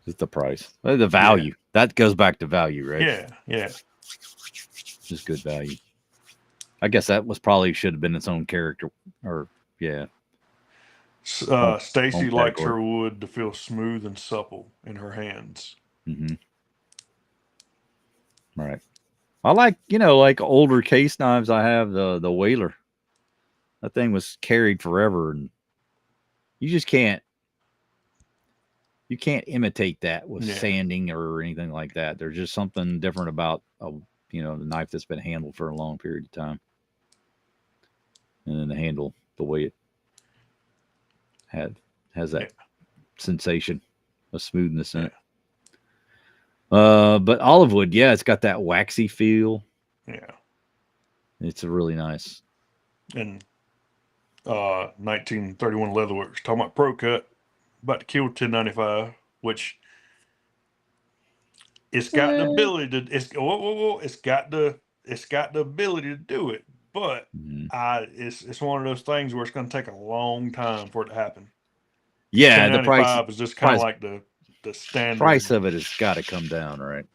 It's the price. The value. Yeah. That goes back to value, right? Yeah. Just good value. I guess that should have been its own character. Or, yeah. Stacy likes her wood to feel smooth and supple in her hands. Mm-hmm. Right. I like, like older case knives. I have the Whaler. That thing was carried forever, and you just can't imitate that with sanding or anything like that. There's just something different about the knife that's been handled for a long period of time, and then the handle, the way it has that sensation of smoothness in it. But olive wood, it's got that waxy feel. Yeah, it's really nice. And 1931 Leatherworks talking about Pro Cut, about to kill 1095, which it's got the ability to. It's got the ability to do it, but it's one of those things where it's going to take a long time for it to happen. Yeah, the price is just kind of like the standard price of it has got to come down, right?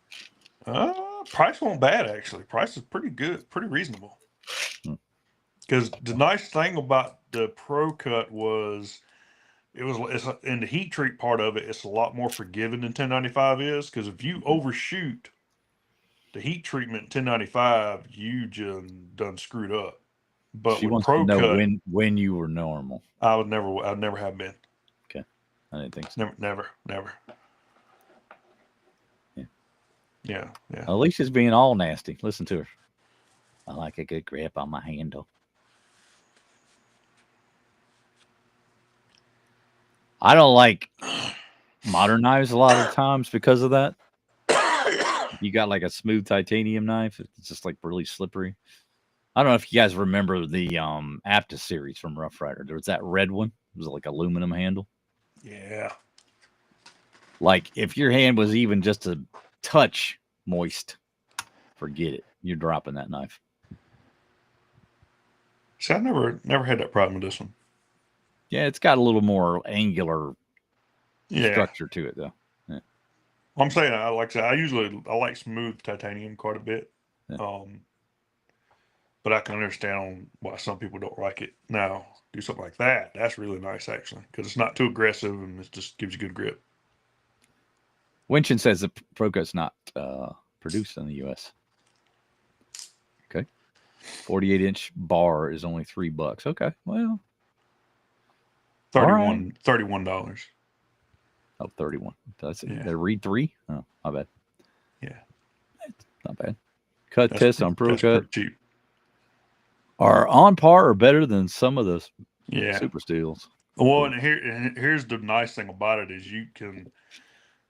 Price wasn't bad actually. Price is pretty good, pretty reasonable. Because the nice thing about the Pro Cut was it's in the heat treat part of it. It's a lot more forgiving than 1095 is. Because if you overshoot the heat treatment in 1095, you just done screwed up. But she with wants Pro to know Cut, when you were normal. I'd never have been. Okay, I didn't think so. Never. Yeah. Alicia's being all nasty. Listen to her. I like a good grip on my handle. I don't like modern knives a lot of times because of that. You got like a smooth titanium knife. It's just like really slippery. I don't know if you guys remember the Aptus series from Rough Rider. There was that red one. It was like aluminum handle. Yeah. Like if your hand was even just a touch moist, forget it. You're dropping that knife. See, I never had that problem with this one. Yeah, it's got a little more angular structure to it, though. I'm saying I like I like smooth titanium quite a bit. Yeah. But I can understand why some people don't like it. Now, do something like that. That's really nice, actually, because it's not too aggressive and it just gives you good grip. Winchin says the Pro Cut's not produced in the U.S. Okay. 48-inch bar is only $3. Okay. Well, $31. Oh, 31. That's it. Yeah. They read 3? Oh, my bad. Yeah. Not bad. Cut That's tests on Pro that's Cut pretty cheap. are on par or better than some of the Yeah. Super Steels. Well, and here's the nice thing about it is you can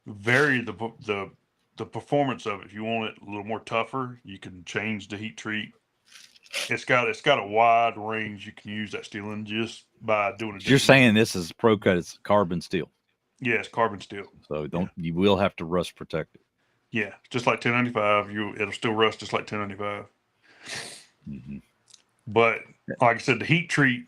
vary the performance of it. If you want it a little more tougher, you can change the heat treat. It's got a wide range you can use that steel in just by doing it. You're saying this is Pro Cut, it's carbon steel. Yeah, it's carbon steel. So you will have to rust protect it. Yeah, just like 1095, it'll still rust just like 1095. Mm-hmm. But like I said, the heat treat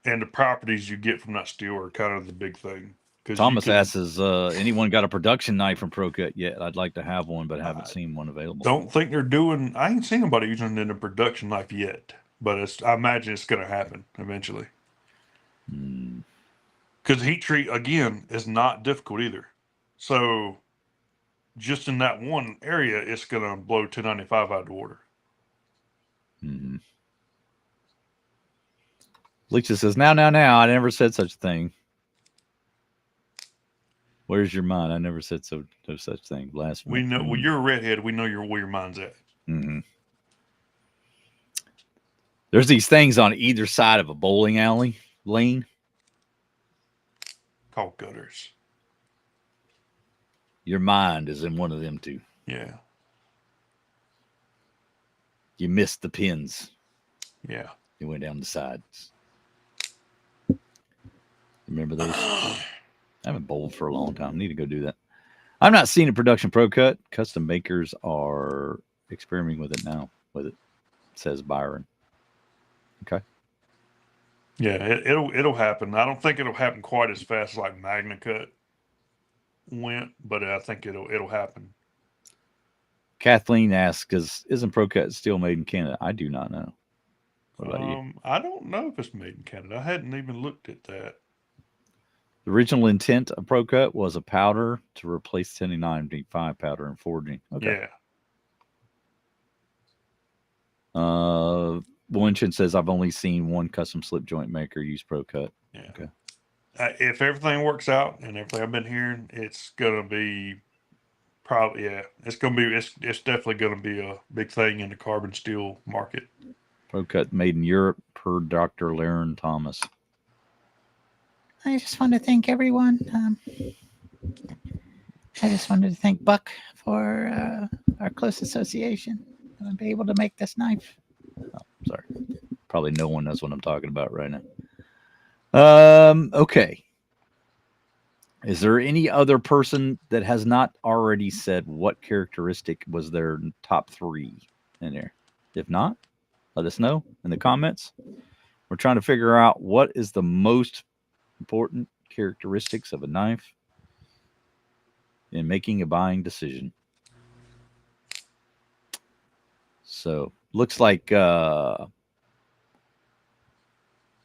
and the properties you get from that steel are kind of the big thing. Thomas asks, has anyone got a production knife from Pro Cut yet? I'd like to have one, but haven't seen one available. Don't think they're doing. I ain't seen anybody using it in a production knife yet, but I imagine it's going to happen eventually. Because heat treat again is not difficult either. So just in that one area, it's going to blow 1095 out of the water. Mm-hmm. Leach says, now, I never said such a thing. Where's your mind? I never said no such thing. Blasphemy. We know. Well, you're a redhead. We know where your mind's at. Mm-hmm. There's these things on either side of a bowling alley lane Called gutters. Your mind is in one of them two. Yeah. You missed the pins. Yeah. You went down the sides. Remember those? I haven't bowled for a long time. I need to go do that. I'm not seeing a production Pro Cut. Custom makers are experimenting with it now. Says Byron. Okay. Yeah, it'll happen. I don't think it'll happen quite as fast as like Magna Cut went, but I think it'll happen. Kathleen asks, isn't Pro Cut still made in Canada? I do not know. What about you? I don't know if it's made in Canada. I hadn't even looked at that. The original intent of Pro Cut was a powder to replace 1095 powder in forging. Okay. Yeah. Winchin says, I've only seen one custom slip joint maker use Pro Cut. Yeah. Okay. If everything works out and everything I've been hearing, it's gonna be probably it's definitely gonna be a big thing in the carbon steel market. Pro Cut made in Europe per Dr. Laren Thomas. I just want to thank everyone. I just wanted to thank Buck for our close association. I'll be able to make this knife. Oh, sorry. Probably no one knows what I'm talking about right now. Okay. Is there any other person that has not already said what characteristic was their top 3 in there? If not, let us know in the comments. We're trying to figure out what is the most important characteristics of a knife in making a buying decision. So looks like I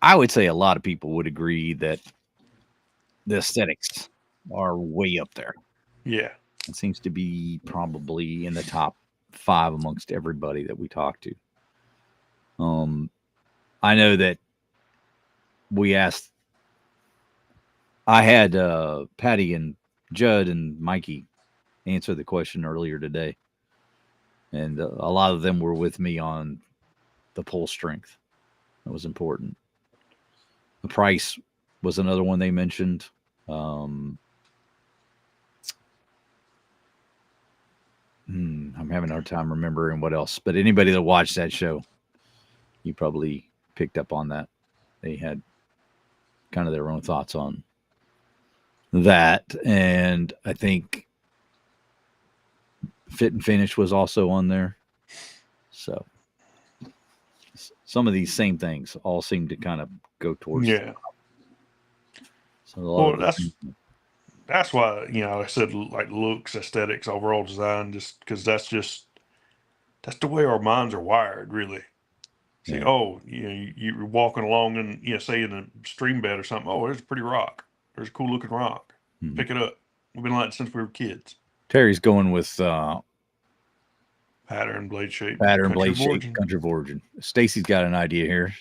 would say a lot of people would agree that the aesthetics are way up there. Yeah. It seems to be probably in the top 5 amongst everybody that we talk to. I know that I had Patty and Judd and Mikey answer the question earlier today. And a lot of them were with me on the pull strength. That was important. The price was another one they mentioned. I'm having a hard time remembering what else. But anybody that watched that show, you probably picked up on that. They had kind of their own thoughts on that. And I think fit and finish was also on there. So some of these same things all seem to kind of go towards. Yeah. So that's that's why, I said like looks, aesthetics, overall design, just because that's the way our minds are wired, really. See, Yeah. oh, you're walking along and, say in a stream bed or something. Oh, there's a pretty rock. There's a cool looking rock. Mhm. Pick it up. We've been like it since we were kids. Terry's going with Pattern, blade shape, pattern, country blade of shape, origin. country of origin. Stacy's got an idea here.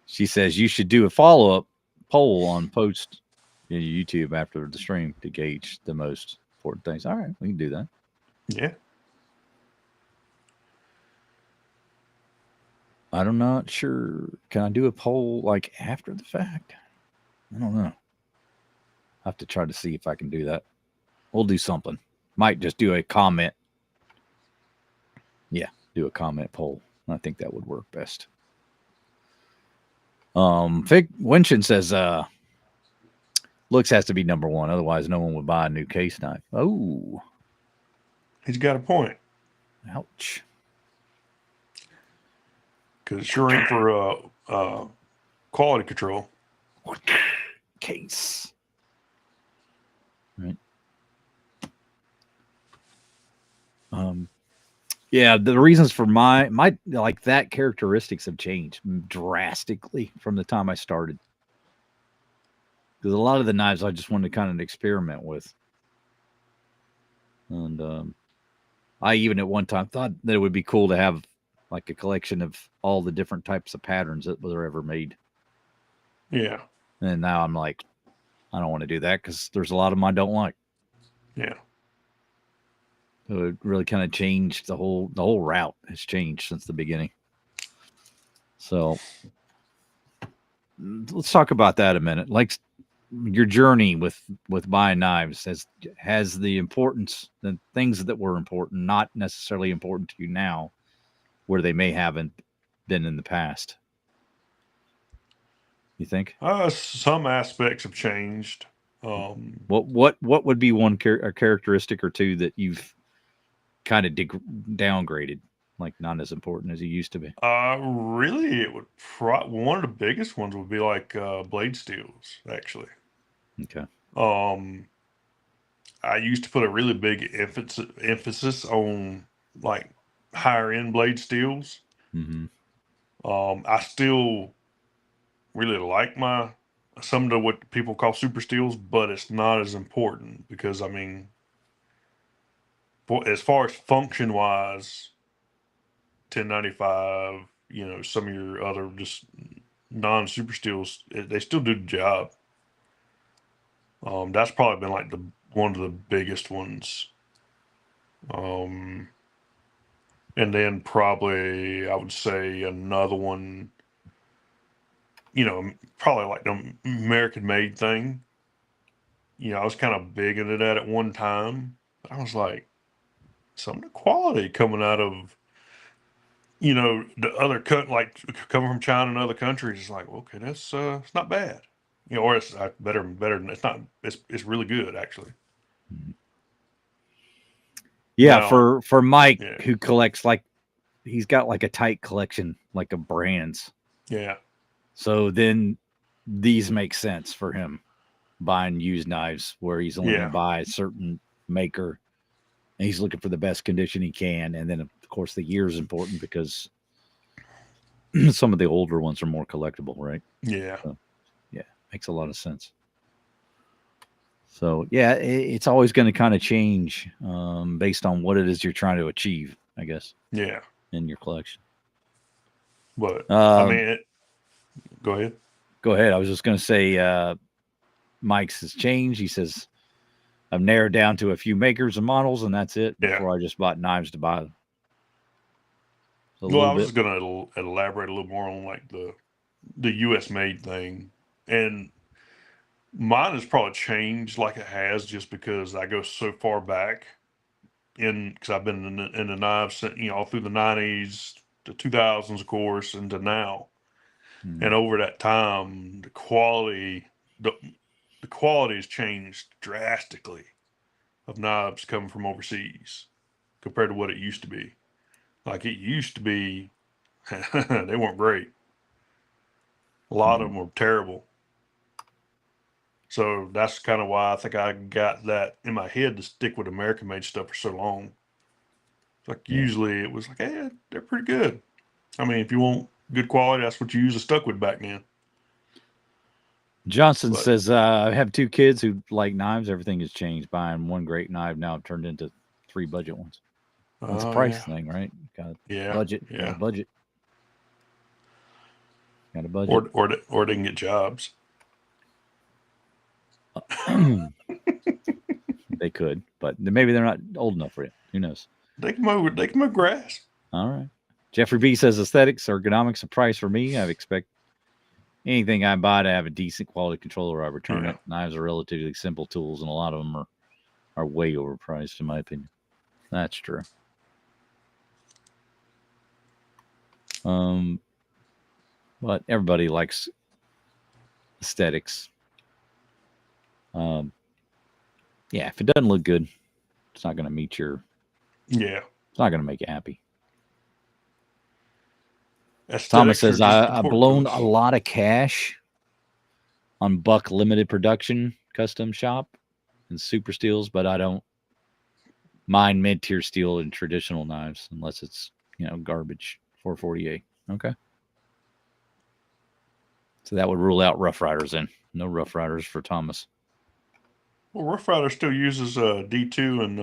She says you should do a follow-up poll on post in YouTube after the stream to gauge the most important things. All right, we can do that. Yeah. I'm not sure. Can I do a poll like after the fact? I don't know. I have to try to see if I can do that. We'll do something. Might just do a comment. Yeah, do a comment poll. I think that would work best. Fig Winchin says looks has to be number one, otherwise no one would buy a new case knife. Oh, He's got a point. ouch. Because it sure ain't for quality control. Case. Right. Yeah, the reasons for my like that characteristics have changed drastically from the time I started. Because a lot of the knives I just wanted to kind of experiment with. And I even at one time thought that it would be cool to have like a collection of all the different types of patterns that were ever made. Yeah. And now I'm like, I don't want to do that because there's a lot of them I don't like. Yeah. So it really kind of changed the whole route has changed since the beginning. So let's talk about that a minute. Like your journey with buying knives has the importance, the things that were important, not necessarily important to you now, where they may haven't been in the past. You think? Some aspects have changed. What would be one a characteristic or two that you've kind of downgraded, like not as important as it used to be? Really, it would one of the biggest ones would be like blade steels, actually. Okay. I used to put a really big emphasis on like higher end blade steels. Mm-hmm. I still really like some of what people call super steels, but it's not as important because I mean, as far as function wise, 1095, some of your other just non super steels, they still do the job. That's probably been like one of the biggest ones. And then probably I would say another one, probably like the American made thing. I was kind of big into that at one time. But I was like, some of the quality coming out of, the other like coming from China and other countries is like, okay, that's it's not bad. Or it's better than it's not. It's really good actually. Yeah, Now, for Mike yeah, who collects like he's got like a tight collection like of brands. yeah, So then these make sense for him buying used knives where he's only going yeah, to buy a certain maker and he's looking for the best condition he can. And then of course the year is important because some of the older ones are more collectible, right? yeah, So, yeah, makes a lot of sense. So yeah, it's always going to kind of change based on what it is you're trying to achieve, I guess, yeah. in your collection. But I mean, go ahead. Go ahead. I was just going to say Mike's has changed. He says, I've narrowed down to a few makers and models, and that's it. Yeah. Before I just bought knives to buy them. Well, I was just going to elaborate a little more on like the U.S. made thing, and mine has probably changed like it has just because I go so far back because I've been in the knives, all through the 90s, the 2000s, of course, and to now. And over that time, the quality has changed drastically of knives coming from overseas compared to what it used to be. Like it used to be, they weren't great. A lot of them were terrible. So that's kind of why I think I got that in my head to stick with American made stuff for so long. Like usually it was like, hey, they're pretty good. I mean, if you want good quality, that's what you usually stuck with back then. Johnson But- says, I have 2 kids who like knives. Everything has changed. Buying one great knife now turned into 3 budget ones. It's a price thing, right? Got a budget. Yeah. Got a budget. Got a budget. Or they can get jobs. They could, but maybe they're not old enough for it. Who knows? They can mow grass. All right. Jeffrey B says aesthetics, ergonomics, and price for me. I expect anything I buy to have a decent quality controller. I return it. Knives are relatively simple tools, and a lot of them are way overpriced, in my opinion. That's true. But everybody likes aesthetics. Yeah, if it doesn't look good, it's not going to meet your. Yeah. It's not going to make you happy. Aesthetics Thomas says, are just I've important blown to us. a lot of cash on Buck limited production custom shop and super steels, but I don't mind mid-tier steel and traditional knives unless it's, garbage. 448. Okay. So that would rule out Rough Riders then. No Rough Riders for Thomas. Well, Rough Rider still uses D2 and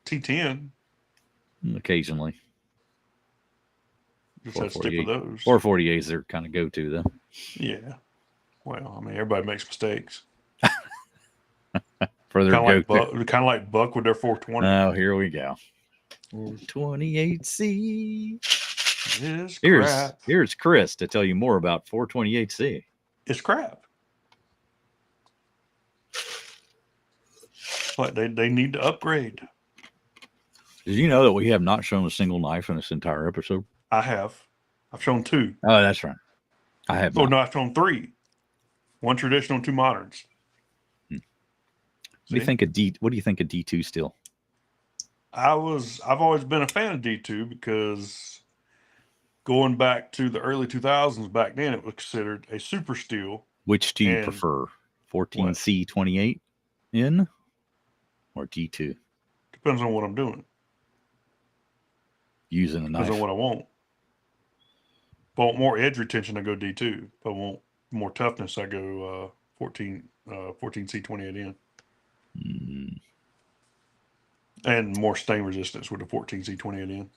T10. Occasionally. Just had to stick with those. 448s are kind of go-to, though. Yeah. Well, I mean, everybody makes mistakes. For their Kind of like Buck with their 420. Oh, here we go. 428C. Here's Chris to tell you more about 428C. It's crap. But they need to upgrade. Did you know that we have not shown a single knife in this entire episode? I have. I've shown 2. Oh, that's right. I have. Oh, no, I've shown 3. 1 traditional, 2 moderns. What do you think of D2 steel? I've always been a fan of D2 because going back to the early 2000s, back then it was considered a super steel. Which do you prefer? 14C28 in or D2? Depends on what I'm doing. Using a knife. Depends on what I want. If I want more edge retention, I go D2. If I want more toughness, I go 14C28N. And more stain resistance with the 14C28N.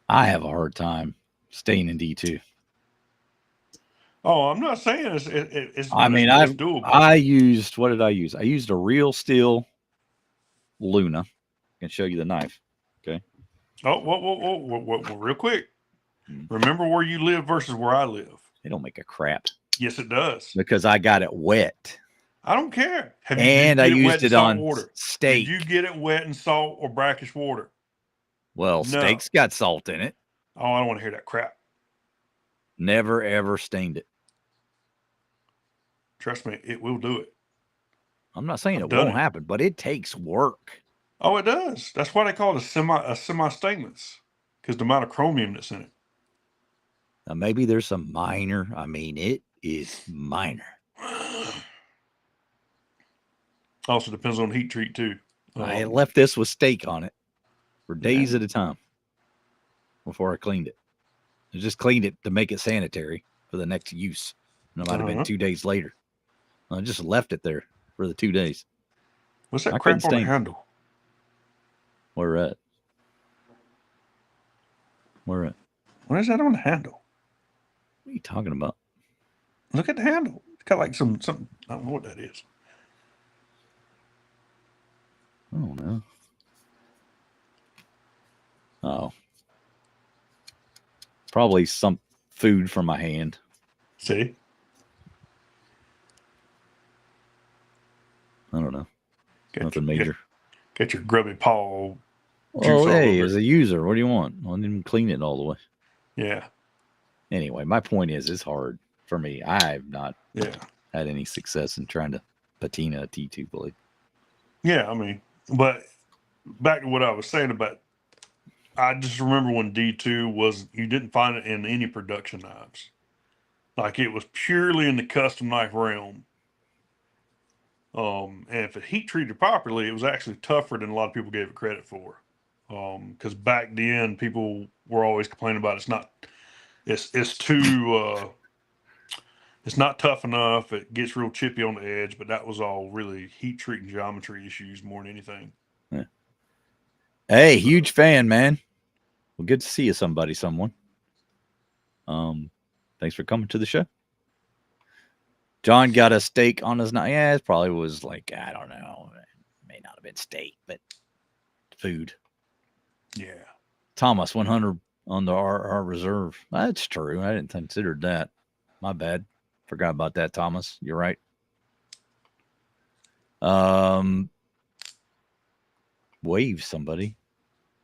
I have a hard time staying in D2. Oh, I'm not saying it's doable. What did I use? I used a real steel Luna. I can show you the knife. Okay. Oh, whoa, real quick. Remember where you live versus where I live. They don't make a crap. Yes, it does. Because I got it wet. I don't care. I used it on steak. Did you get it wet in salt or brackish water? Well, No. Steak's got salt in it. Oh, I don't want to hear that crap. Never, ever stained it. Trust me, it will do it. I'm not saying it won't happen, but it takes work. Oh, it does. That's why they call it a semi-stainless, because the amount of chromium that's in it. Now, maybe there's some minor. I mean, it is minor. Also depends on heat treat too. I left this with steak on it for days at a time before I cleaned it. I just cleaned it to make it sanitary for the next use. And it might have been 2 days later. I just left it there for the 2 days. What's that crap on the handle? Where at? Where at? What is that on the handle? What are you talking about? Look at the handle. It's got like some. I don't know what that is. Oh no. Oh. Probably some food from my hand. See? I don't know. Nothing major. Get your grubby paw. Well, hey, as a user, what do you want? I didn't even clean it all the way. Yeah. Anyway, my point is, it's hard for me. I've not had any success in trying to patina a T2 blade. Yeah, I mean, but back to what I was saying about, I just remember when D2 was, you didn't find it in any production knives. Like it was purely in the custom knife realm. And if it heat treated properly, it was actually tougher than a lot of people gave it credit for. Because back then people were always complaining about it's too it's not tough enough. It gets real chippy on the edge, but that was all really heat treating geometry issues more than anything. Yeah. Hey, huge fan, man. Well, good to see you, someone. Thanks for coming to the show. John got a steak on his knife. Yeah, it probably was like, I don't know. It may not have been steak, but food. Yeah. Thomas, 100 on the our reserve. That's true. I didn't consider that. My bad. Forgot about that, Thomas. You're right. Wave somebody.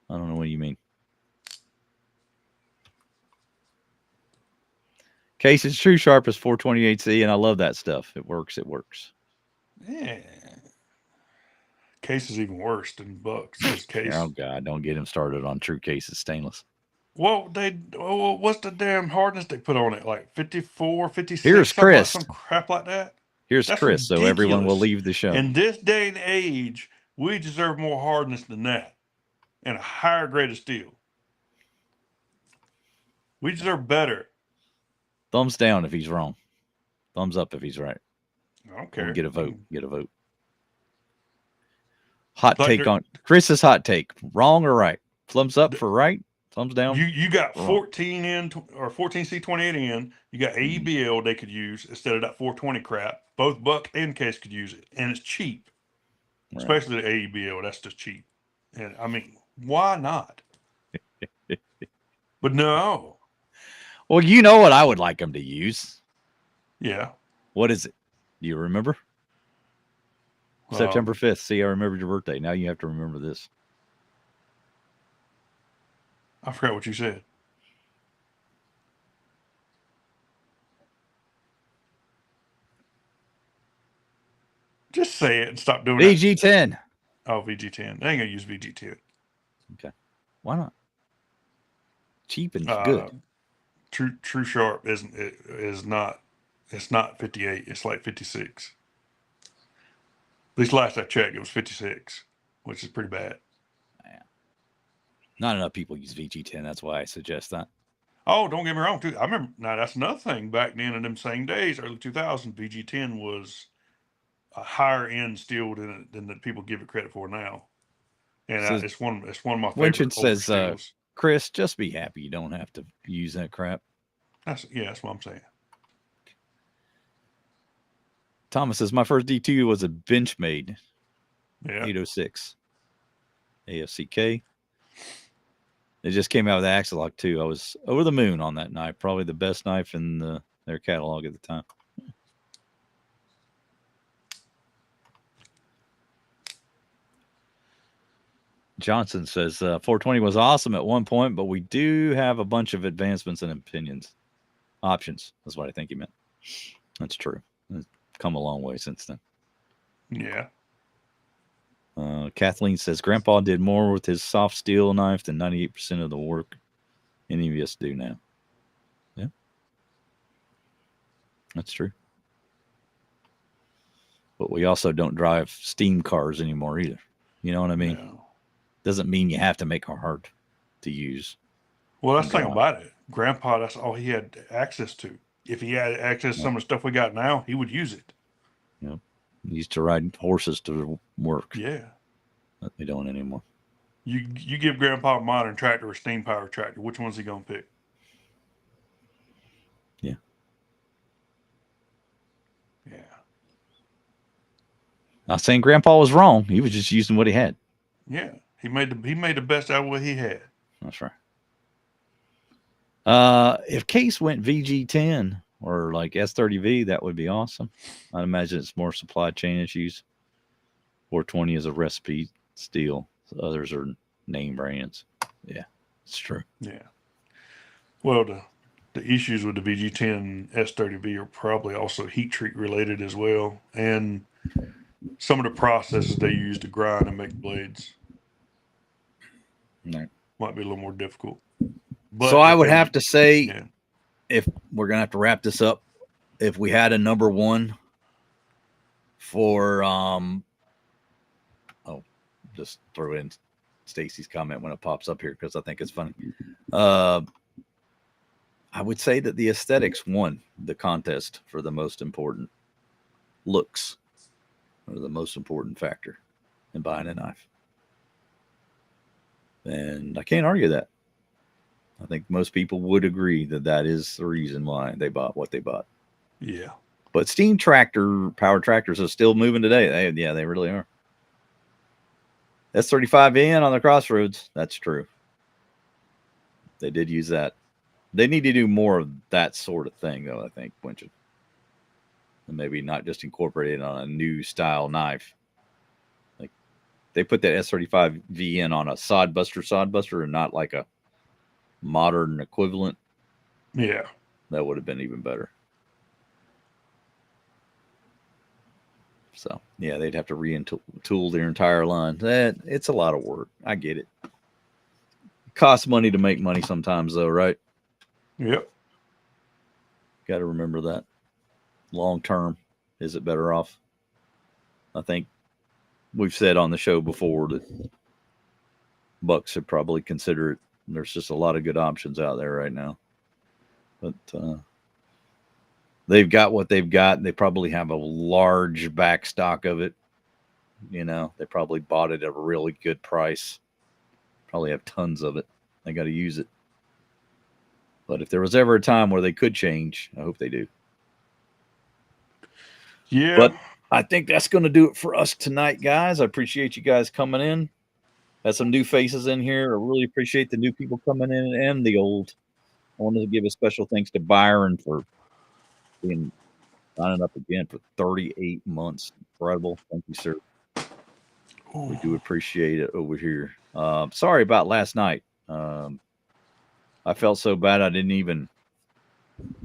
I don't know what you mean. Case is true sharp is 428C, and I love that stuff. It works. It works. Yeah. Case is even worse than Buck's. Case. Oh God, don't get him started on true cases stainless. Well, what's the damn hardness they put on it? Like 54, 56? Here's Chris. Some crap like that? Here's That's Chris, ridiculous. so everyone will leave the show. In this day and age, we deserve more hardness than that and a higher grade of steel. We deserve better. Thumbs down if he's wrong. Thumbs up if he's right. I don't care. Get a vote. Get a vote. Hot take on Chris's hot take. Wrong or right? Thumbs up for right. Thumbs down. You got 14N or 14C28N. You got AEBL they could use instead of that 420 crap. Both Buck and Case could use it, and it's cheap. Right. Especially the AEBL, that's just cheap. And I mean, why not? But no. Well, you know what I would like them to use. Yeah. What is it? Do you remember? September 5th. See, I remembered your birthday. Now you have to remember this. I forgot what you said. Just say it and stop doing it. VG10. Oh, VG10. I ain't gonna use VG10. Okay. Why not? Cheap and good. True Sharp is not. It's not 58. It's like 56. At least last I checked, it was 56, which is pretty bad. Yeah. Not enough people use VG10. That's why I suggest that. Oh, don't get me wrong, too. I remember, now that's another thing. Back then in them same days, early 2000s, VG10 was a higher end steel than the people give it credit for now. And it's one of my favorite. Winchin says, Chris, just be happy you don't have to use that crap. That's what I'm saying. Thomas says, my first D2 was a Benchmade 806 AFCK. It just came out with the Axle Lock too. I was over the moon on that knife. Probably the best knife in their catalog at the time. Johnson says, 420 was awesome at one point, but we do have a bunch of advancements and options. That's what I think he meant. That's true. It's come a long way since then. Yeah. Kathleen says, Grandpa did more with his soft steel knife than 98% of the work any of us do now. Yeah. That's true. But we also don't drive steam cars anymore either. You know what I mean? No. Doesn't mean you have to make it hard to use. Well, that's the thing about it. Grandpa, that's all he had access to. If he had access to some of the stuff we got now, he would use it. Yep. He used to ride horses to work. Yeah. But we don't anymore. You give Grandpa a modern tractor or a steam powered tractor, which one's he going to pick? Yeah. Yeah. Not saying Grandpa was wrong. He was just using what he had. Yeah. He made the best out of what he had. That's right. If Case went VG10 or like S30V, that would be awesome. I'd imagine it's more supply chain issues. 420 is a recipe steel. Others are name brands. Yeah, it's true. Yeah. Well, the issues with the VG10 S30V are probably also heat treat related as well, and some of the processes they use to grind and make blades. No. Might be a little more difficult. But so I would have to say, if we're going to have to wrap this up if we had a number one for just throw in Stacy's comment when it pops up here because I think it's funny. I would say that the aesthetics won the contest for the most important looks, or the most important factor in buying a knife. And I can't argue that. I think most people would agree that that is the reason why they bought what they bought. Yeah. But steam tractor power tractors are still moving today. They really are. S35N on the Crossroads. That's true. They did use that. They need to do more of that sort of thing, though, I think, Winchin. And maybe not just incorporate it on a new style knife. Like they put that S35VN on a sodbuster and not like a modern equivalent. Yeah. That would have been even better. So, yeah, they'd have to retool their entire line. It's a lot of work. I get it. It costs money to make money sometimes, though, right? Yep. Got to remember that. Long term, is it better off? I think we've said on the show before that Bucks should probably consider it. There's just a lot of good options out there right now. But they've got what they've got. They probably have a large back stock of it. You know, they probably bought it at a really good price. Probably have tons of it. They got to use it. But if there was ever a time where they could change, I hope they do. Yeah. But I think that's going to do it for us tonight, guys. I appreciate you guys coming in. Had some new faces in here. I really appreciate the new people coming in and the old. I wanted to give a special thanks to Byron for being signing up again for 38 months. Incredible. Thank you, sir. We do appreciate it over here. Sorry about last night. I felt so bad I didn't even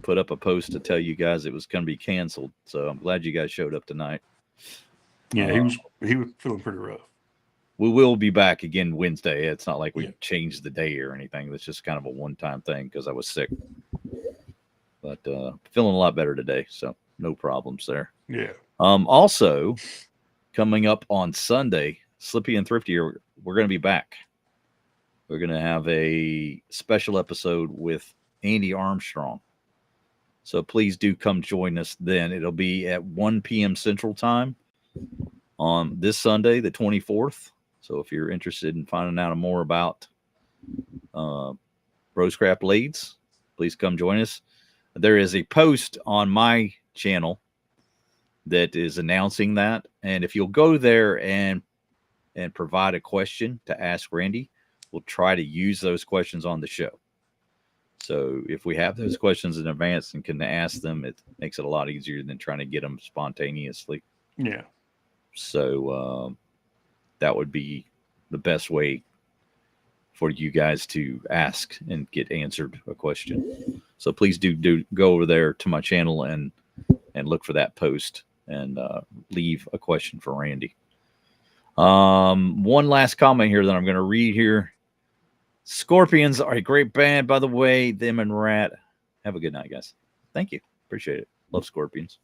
put up a post to tell you guys it was going to be canceled. So I'm glad you guys showed up tonight. Yeah, he was feeling pretty rough. We will be back again Wednesday. It's not like we changed the day or anything. It's just kind of a one-time thing because I was sick. But feeling a lot better today, so no problems there. Yeah. Also, coming up on Sunday, Slippy and Thrifty we're going to be back. We're going to have a special episode with Andy Armstrong. So please do come join us then. It'll be at 1 p.m. Central Time on this Sunday, the 24th. So if you're interested in finding out more about Rosecraft Blades, please come join us. There is a post on my channel that is announcing that. And if you'll go there and provide a question to ask Randy, we'll try to use those questions on the show. So if we have those questions in advance and can ask them, it makes it a lot easier than trying to get them spontaneously. Yeah. So that would be the best way for you guys to ask and get answered a question. So please do go over there to my channel and look for that post and leave a question for Randy. One last comment here that I'm going to read here. Scorpions are a great band, by the way. Them and Rat. Have a good night, guys. Thank you. Appreciate it. Love Scorpions.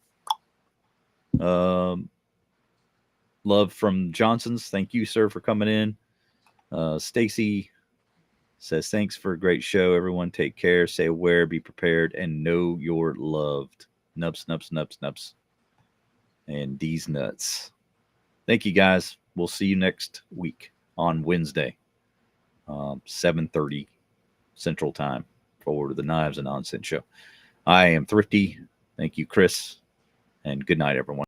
Love from Johnson's. Thank you, sir, for coming in. Stacy says, thanks for a great show. Everyone take care. Stay aware, be prepared, and know you're loved. Nups, nups, nups, nups. And these nuts. Thank you, guys. We'll see you next week on Wednesday. 7:30 Central Time for the Knives and Nonsense Show. I am Thrifty. Thank you, Chris. And good night, everyone.